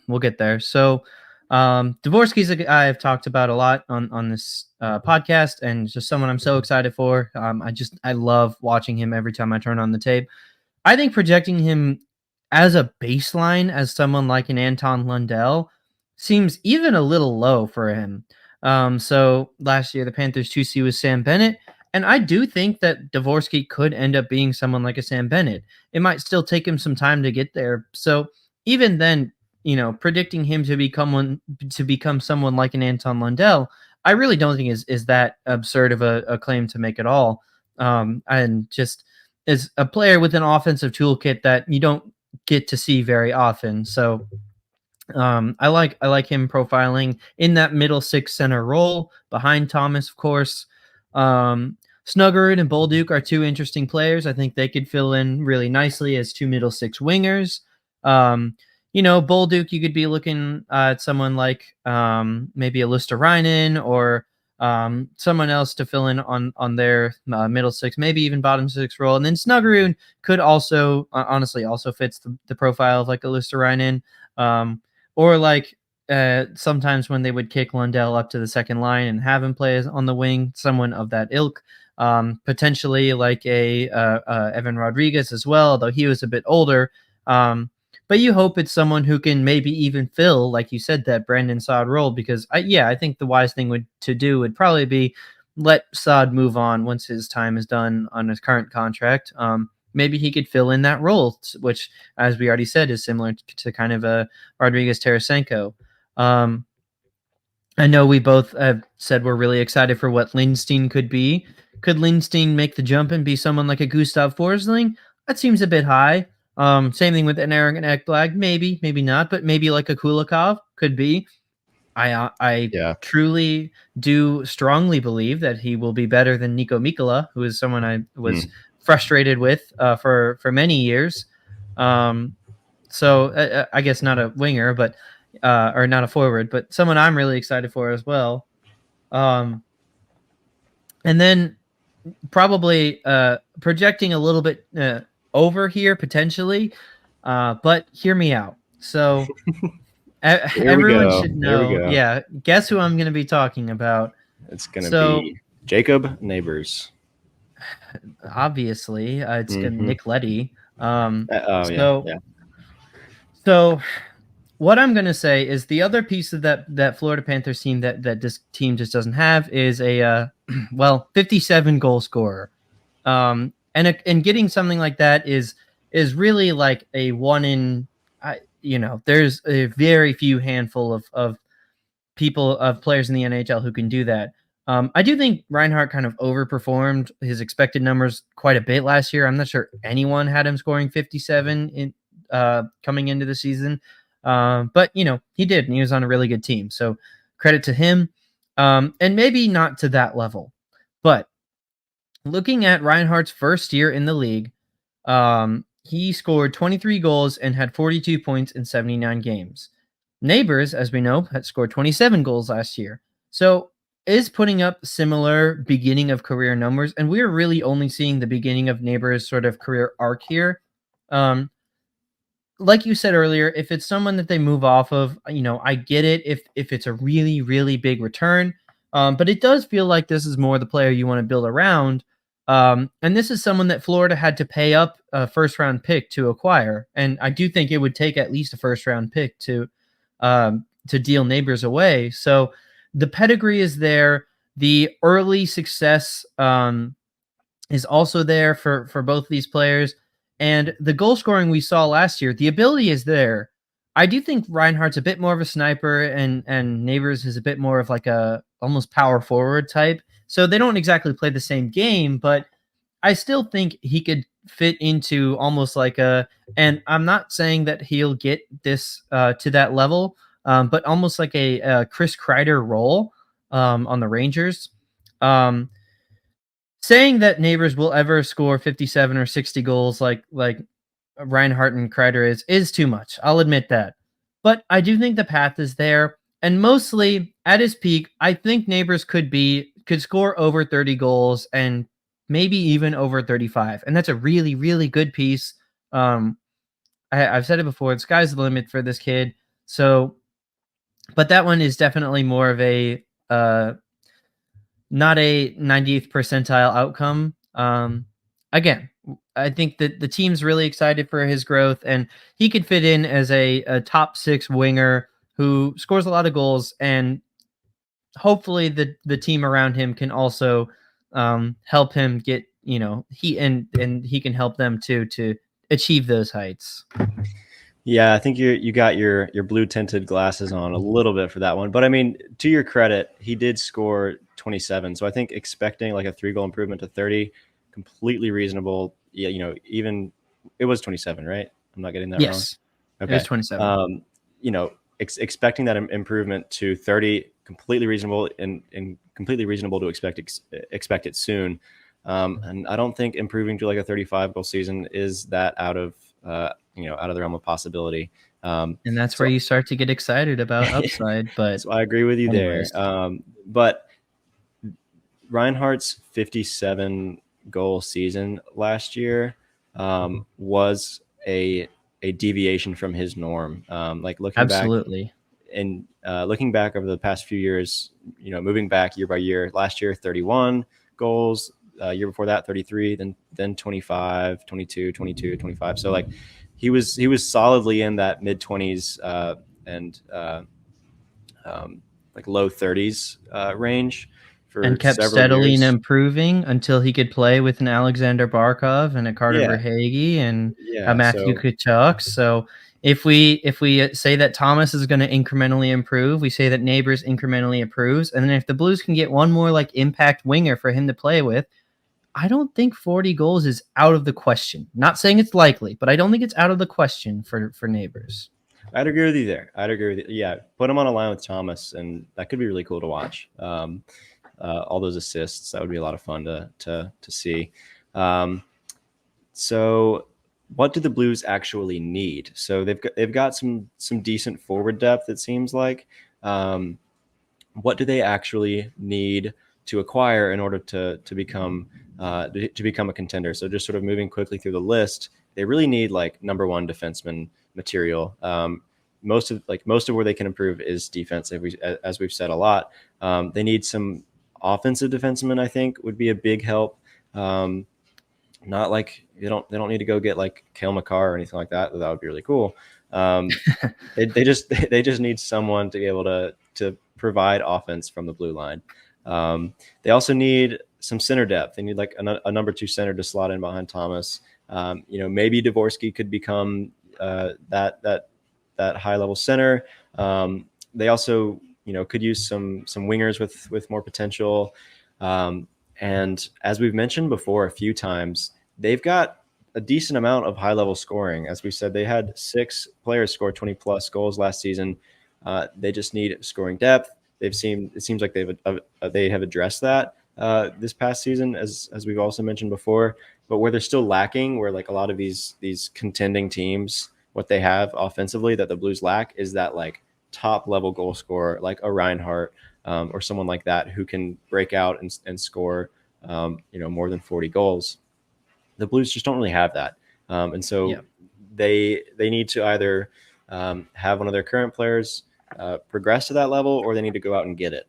we'll get there. So, Dvorsky's a guy I've talked about a lot on this podcast, and just someone I'm so excited for. I love watching him every time I turn on the tape. I think projecting him as a baseline as someone like an Anton Lundell seems even a little low for him. So last year the Panthers 2C was Sam Bennett, and I do think that Dvorsky could end up being someone like a Sam Bennett. It might still take him some time to get there. So even then, predicting him to become someone like an Anton Lundell, I really don't think is that absurd of a claim to make at all. And just is a player with an offensive toolkit that you don't get to see very often. So I like him profiling in that middle six center role behind Thomas, of course. Snuggerud and Bolduc are two interesting players. I think they could fill in really nicely as two middle six wingers. Bolduc, you could be looking at someone like maybe a Lusterainen or someone else to fill in on their middle six, maybe even bottom six role. And then Snuggerud could also, honestly, also fits the profile of like a Lusterainen. Or like sometimes when they would kick Lundell up to the second line and have him play on the wing, someone of that ilk. Potentially like a Evan Rodriguez as well, although he was a bit older. But you hope it's someone who can maybe even fill, like you said, that Brandon Saad role, because I think the wise thing to do would probably be let Saad move on once his time is done on his current contract. Maybe he could fill in that role, which, as we already said, is similar to kind of a Rodriguez Tarasenko. I know we both have said we're really excited for what Lindstein could be. Could Lindstein make the jump and be someone like a Gustav Forsling? That seems a bit high. Same thing with an Aaron Ekblad. Maybe, maybe not, but maybe like a Kulikov could be. I Yeah. truly do strongly believe that he will be better than Nico Mikkola, who is someone I was frustrated with for many years. So I guess not a winger, but or not a forward, but someone I'm really excited for as well. And then probably projecting a little bit over here potentially, but hear me out. So everyone should know. Yeah, guess who I'm going to be talking about? It's going to be Jacob Neighbors. Obviously, it's going to Nick Leddy. Yeah. So what I'm going to say is the other piece of that Florida Panthers team that this team just doesn't have is a 57 goal scorer. And getting something like that is really like a one in there's a very few handful of players in the NHL who can do that. I do think Reinhart kind of overperformed his expected numbers quite a bit last year. I'm not sure anyone had him scoring 57 in coming into the season. But he did, and he was on a really good team. So credit to him. And maybe not to that level, but looking at Reinhardt's first year in the league, he scored 23 goals and had 42 points in 79 games. Neighbors, as we know, had scored 27 goals last year. So is putting up similar beginning of career numbers, and we're really only seeing the beginning of Neighbors' sort of career arc here. Like you said earlier, if it's someone that they move off of, I get it if it's a really, really big return. But it does feel like this is more the player you want to build around. And this is someone that Florida had to pay up a first round pick to acquire. And I do think it would take at least a first round pick to deal Neighbors away. So the pedigree is there. The early success is also there for both these players. And the goal scoring we saw last year, the ability is there. I do think Reinhardt's a bit more of a sniper, and Neighbors is a bit more of like a almost power forward type. So they don't exactly play the same game, but I still think he could fit into almost like a. And I'm not saying that he'll get this to that level, but almost like a Chris Kreider role on the Rangers. Saying that Neighbors will ever score 57 or 60 goals like Reinhardt and Kreider is too much. I'll admit that. But I do think the path is there. And mostly at his peak, I think Neighbors could score over 30 goals and maybe even over 35. And that's a really, really good piece. I've said it before, the sky's the limit for this kid. So, but that one is definitely more of a not a 90th percentile outcome. Again, I think that the team's really excited for his growth, and he could fit in as a top 6 winger who scores a lot of goals, and hopefully the team around him can also help him get, he can help them to achieve those heights. Yeah, I think you got your blue tinted glasses on a little bit for that one. But I mean, to your credit, he did score 27. So I think expecting like a 3-goal improvement to 30, completely reasonable. Yeah, even it was 27, right? I'm not getting that wrong. Yes. Okay. It was 27. Expecting that improvement to 30, completely reasonable and completely reasonable to expect it soon. And I don't think improving to like a 35-goal season is that out of out of the realm of possibility. And that's where you start to get excited about upside. But so I agree with you anyways. there. But Reinhardt's 57-goal season last year was a deviation from his norm. Like looking Absolutely. back and looking back over the past few years, moving back year by year, last year 31 goals, year before that 33, then 25, 22, 22, 25. So like he was solidly in that mid 20s and like low 30s range for and kept several steadily years. improving until he could play with an Alexander Barkov and a Carter Verhaeghe and a Matthew Tkachuk. So if we say that Thomas is going to incrementally improve, we say that Neighbors incrementally improves, and then if the Blues can get one more like impact winger for him to play with, I don't think 40 goals is out of the question. Not saying it's likely, but I don't think it's out of the question for Neighbors. I'd agree with you there. Yeah, put him on a line with Thomas, and that could be really cool to watch. All those assists, that would be a lot of fun to see. So what do the Blues actually need? So they've got some decent forward depth, it seems like. What do they actually need to acquire in order to become a contender? So just sort of moving quickly through the list, they really need like number 1 defenseman material. Most of where they can improve is defense, as we've said a lot. They need some offensive defensemen, I think, would be a big help. Not like they don't need to go get like Cale Makar or anything like that. That would be really cool. They just need someone to be able to provide offense from the blue line. They also need some center depth. They need like a number 2 center to slot in behind Thomas. Maybe Dvorsky could become that high level center. They also could use some wingers with more potential. And as we've mentioned before a few times, they've got a decent amount of high level scoring. As we said, they had 6 players score 20 plus goals last season. They just need scoring depth. It seems like they have addressed that. this past season, as we've also mentioned before. But where they're still lacking, where like a lot of these contending teams, what they have offensively that the Blues lack is that like top level goal scorer, like a Reinhardt or someone like that who can break out and score, more than 40 goals. The Blues just don't really have that, and so they need to either have one of their current players progress to that level, or they need to go out and get it.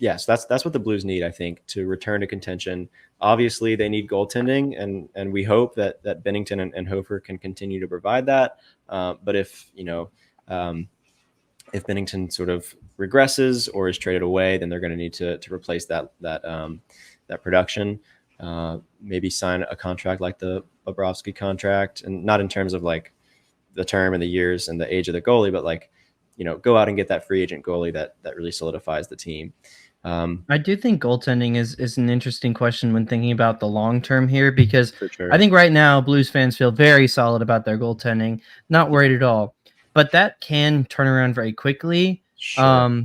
Yes, that's what the Blues need, I think, to return to contention. Obviously, they need goaltending, and we hope that Bennington and Hofer can continue to provide that. But if Bennington sort of regresses or is traded away, then they're going to need to replace that production. Maybe sign a contract like the Bobrovsky contract, and not in terms of like the term and the years and the age of the goalie, but like go out and get that free agent goalie that really solidifies the team. I do think goaltending is an interesting question when thinking about the long term here, because sure. I think right now Blues fans feel very solid about their goaltending, not worried at all. But that can turn around very quickly. Sure.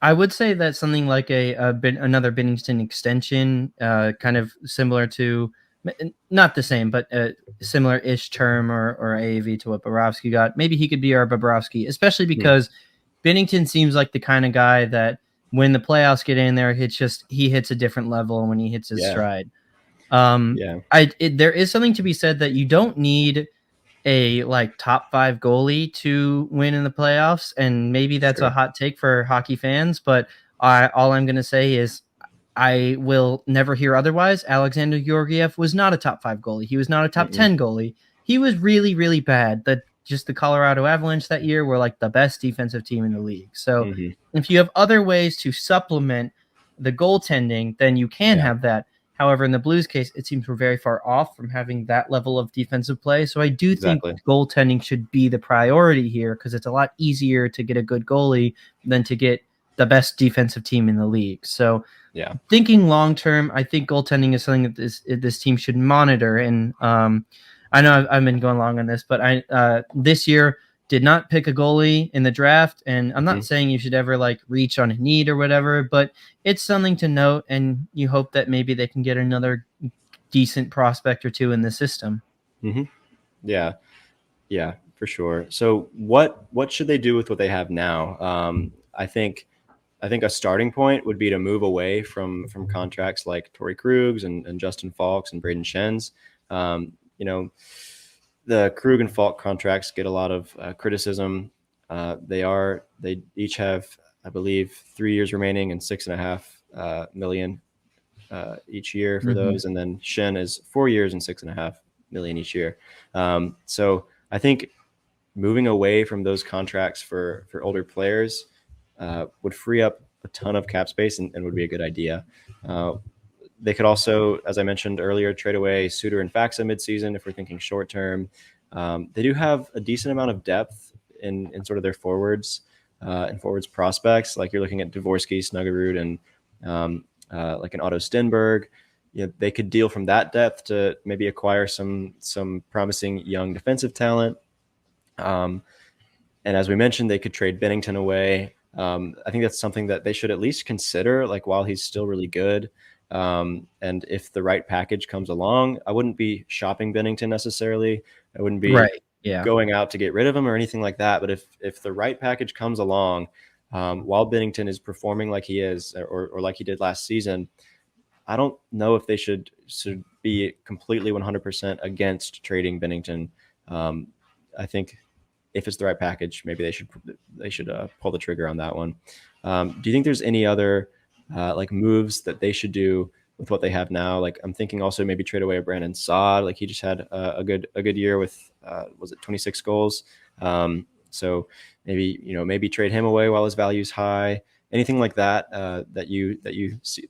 I would say that something like another Binnington extension, kind of similar to, not the same, but similar-ish term or AAV to what Bobrovsky got. Maybe he could be our Bobrovsky, especially because Binnington seems like the kind of guy that when the playoffs get in there, he hits a different level when he hits his stride. There is something to be said that you don't need a like top 5 goalie to win in the playoffs, and maybe that's a hot take for hockey fans, but all I'm going to say is I will never hear otherwise. Alexander Georgiev was not a top 5 goalie. He was not a top 10 goalie. He was really, really bad. Just the Colorado Avalanche that year were like the best defensive team in the league. So if you have other ways to supplement the goaltending, then you can have that. However, in the Blues case, it seems we're very far off from having that level of defensive play. So I do think goaltending should be the priority here, because it's a lot easier to get a good goalie than to get the best defensive team in the league. So thinking long term, I think goaltending is something that this team should monitor. And I know I've been going long on this, but I this year did not pick a goalie in the draft, and I'm not saying you should ever like reach on a need or whatever, but it's something to note, and you hope that maybe they can get another decent prospect or two in the system. Yeah, for sure. So what should they do with what they have now? I think a starting point would be to move away from contracts like Torrey Krug and Justin Falks and Braden Schenz. The Krug and Falk contracts get a lot of criticism. They each have, I believe, 3 years remaining and $6.5 million each year for those, and then Shen is 4 years and $6.5 million each year. So I think moving away from those contracts for older players would free up a ton of cap space and would be a good idea. They could also, as I mentioned earlier, trade away Suter and Faxa midseason if we're thinking short term. They do have a decent amount of depth in sort of their forwards and forwards prospects. Like you're looking at Dvorsky, Snuggerud, and like an Otto Stenberg. They could deal from that depth to maybe acquire some promising young defensive talent. And as we mentioned, they could trade Bennington away. I think that's something that they should at least consider, like while he's still really good. And if the right package comes along, I wouldn't be shopping Bennington necessarily. I wouldn't be going out to get rid of him or anything like that. But if the right package comes along, while Bennington is performing like he is, or like he did last season, I don't know if they should be completely 100% against trading Bennington. I think if it's the right package, maybe they should pull the trigger on that one. Do you think there's any other like moves that they should do with what they have now? Like I'm thinking also maybe trade away a Brandon Saad. Like he just had a good year with was it 26 goals? So maybe trade him away while his value's high. Anything like that that you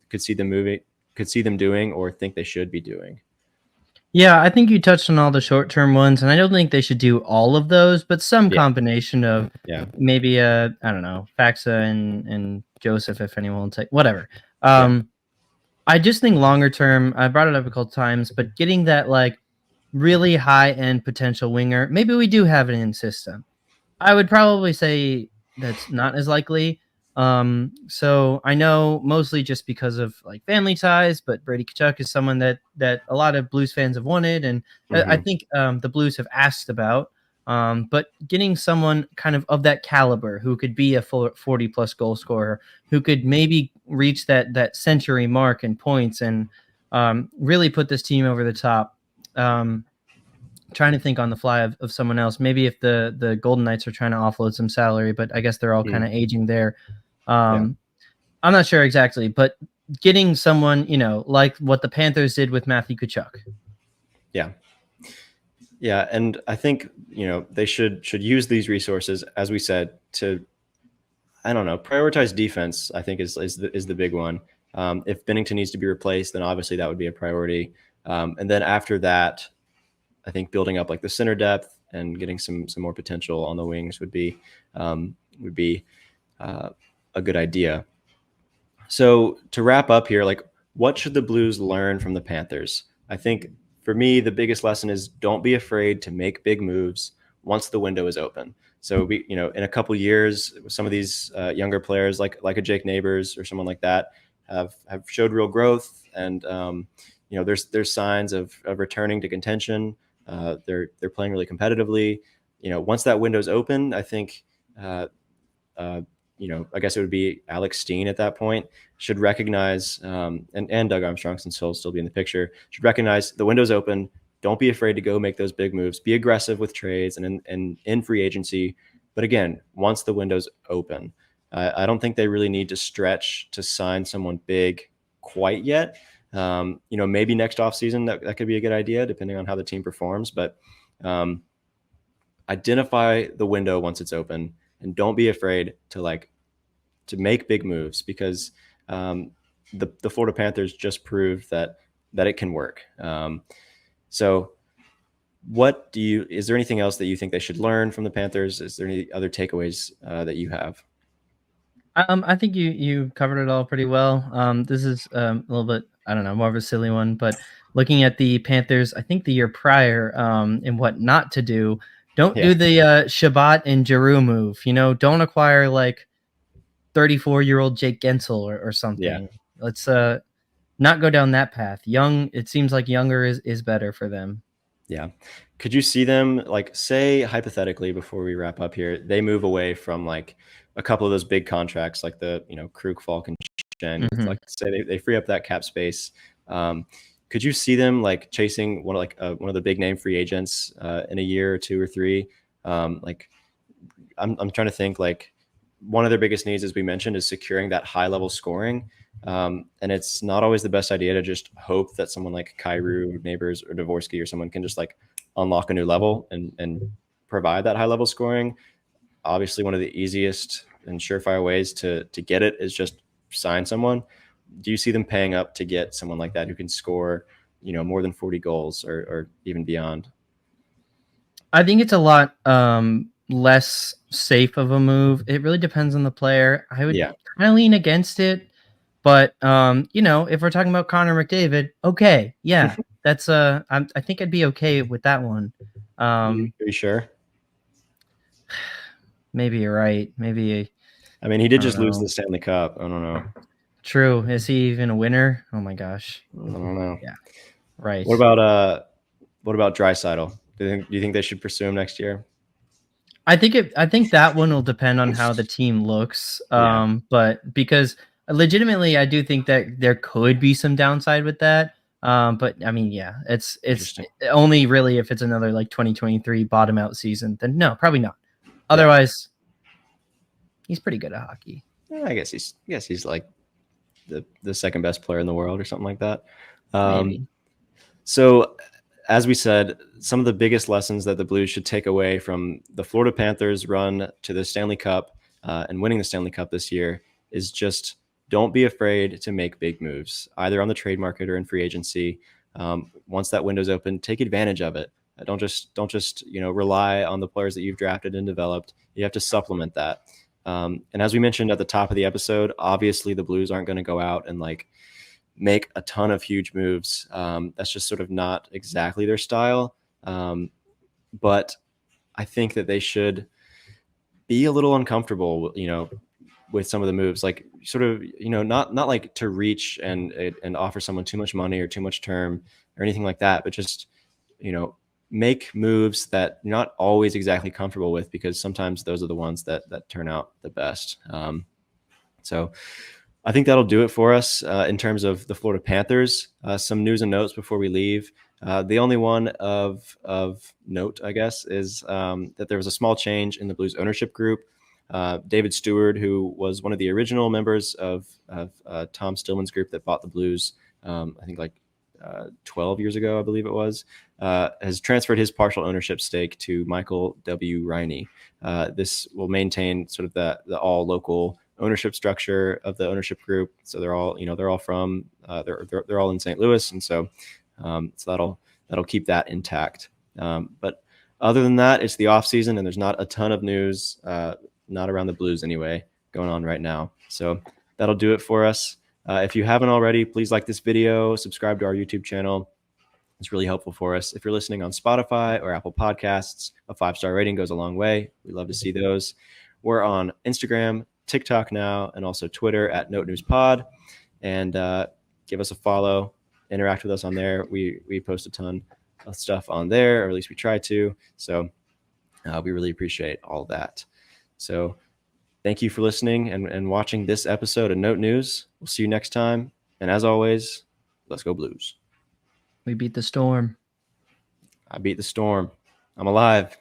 could see them doing or think they should be doing? Yeah, I think you touched on all the short-term ones, and I don't think they should do all of those, but some combination of maybe I don't know, Faxa and Joseph, if anyone will take whatever. I just think longer term, I brought it up a couple times, but getting that like really high-end potential winger, maybe we do have it in system. I would probably say that's not as likely. So I know mostly just because of like family ties, but Brady Tkachuk is someone that a lot of Blues fans have wanted, and I think the Blues have asked about. But getting someone kind of that caliber who could be a 40-plus goal scorer, who could maybe reach that century mark in points and really put this team over the top. Trying to think on the fly of someone else. Maybe if the Golden Knights are trying to offload some salary, but I guess they're all kind of aging there. I'm not sure exactly, but getting someone, like what the Panthers did with Matthew Tkachuk. Yeah. Yeah. And I think, they should use these resources, as we said, to, I don't know, prioritize defense, I think is the big one. If Binnington needs to be replaced, then obviously that would be a priority. And then after that, I think building up like the center depth and getting some more potential on the wings would be a good idea. So to wrap up here, like, what should the Blues learn from the Panthers? I think for me, the biggest lesson is don't be afraid to make big moves once the window is open. So we, in a couple years, some of these younger players, like a Jake Neighbors or someone like that, have showed real growth, and there's signs of returning to contention. They're playing really competitively. Once that window's open, I think, I guess it would be Alex Steen at that point, should recognize, and Doug Armstrong, since he'll still be in the picture, should recognize the window's open. Don't be afraid to go make those big moves. Be aggressive with trades and in free agency. But again, once the window's open, I don't think they really need to stretch to sign someone big quite yet. Maybe next offseason that could be a good idea, depending on how the team performs. But identify the window once it's open, and don't be afraid to make big moves, because the Florida Panthers just proved that it can work. So is there anything else that you think they should learn from the Panthers? Is there any other takeaways that you have? I think you covered it all pretty well. This is a little bit, I don't know, more of a silly one, but looking at the Panthers, I think the year prior, and what not to do, don't do the Shabbat and Giroux move. Don't acquire like 34-year-old Jake Gensel or something. Yeah. Let's not go down that path. It seems like younger is better for them. Yeah. Could you see them, like, say hypothetically, before we wrap up here, they move away from like a couple of those big contracts, like the Krug, Falk, and Chen. Like, say they free up that cap space. Could you see them like chasing one of the big name free agents in a year or two or three? I'm trying to think, like, one of their biggest needs, as we mentioned, is securing that high level scoring. And it's not always the best idea to just hope that someone like Kyrou, Neighbors, or Dvorsky or someone can just like unlock a new level and provide that high level scoring. Obviously, one of the easiest and surefire ways to get it is just sign someone. Do you see them paying up to get someone like that who can score, more than 40 goals or even beyond? I think it's a lot less safe of a move. It really depends on the player. I would kind of lean against it. But if we're talking about Connor McDavid, okay, yeah, that's I think I'd be okay with that one. Are you sure? Maybe you're right. Maybe. I mean, he did just lose the Stanley Cup. I don't know. True. Is he even a winner? Oh my gosh. I don't know. Yeah. Right. What about Draisaitl? Do you think they should pursue him next year? I think that one will depend on how the team looks. But because legitimately, I do think that there could be some downside with that. But I mean, yeah, it's only really if it's another like 2023 bottom out season, then no, probably not. Otherwise, he's pretty good at hockey. I guess he's like the second best player in the world or something like that. Maybe. So, as we said, some of the biggest lessons that the Blues should take away from the Florida Panthers run to the Stanley Cup and winning the Stanley Cup this year is just don't be afraid to make big moves, either on the trade market or in free agency. Once that window's open, take advantage of it. Don't just rely on the players that you've drafted and developed. You have to supplement that. And as we mentioned at the top of the episode, obviously the Blues aren't going to go out and like make a ton of huge moves. That's just sort of not exactly their style. But I think that they should be a little uncomfortable, with some of the moves, like sort of, not like to reach and offer someone too much money or too much term or anything like that, but just, make moves that you're not always exactly comfortable with, because sometimes those are the ones that turn out the best. So I think that'll do it for us in terms of the Florida Panthers. Some news and notes before we leave. The only one of note, I guess, is that there was a small change in the Blues ownership group. David Stewart, who was one of the original members of Tom Stillman's group that bought the Blues, I think like 12 years ago, I believe it was, has transferred his partial ownership stake to Michael W. Riney. This will maintain sort of the all local ownership structure of the ownership group. So they're all, they're all from, they're all in St. Louis. And so that'll keep that intact. But other than that, it's the off season and there's not a ton of news, not around the Blues anyway, going on right now. So that'll do it for us. If you haven't already, please like this video, subscribe to our YouTube channel. It's really helpful for us. If you're listening on Spotify or Apple Podcasts, a 5-star rating goes a long way. We love to see those. We're on Instagram, TikTok now, and also Twitter at Note News Pod. And give us a follow, interact with us on there. We post a ton of stuff on there, or at least we try to. So we really appreciate all that. So thank you for listening and watching this episode of Note News. We'll see you next time. And as always, let's go Blues. We beat the storm. I beat the storm. I'm alive.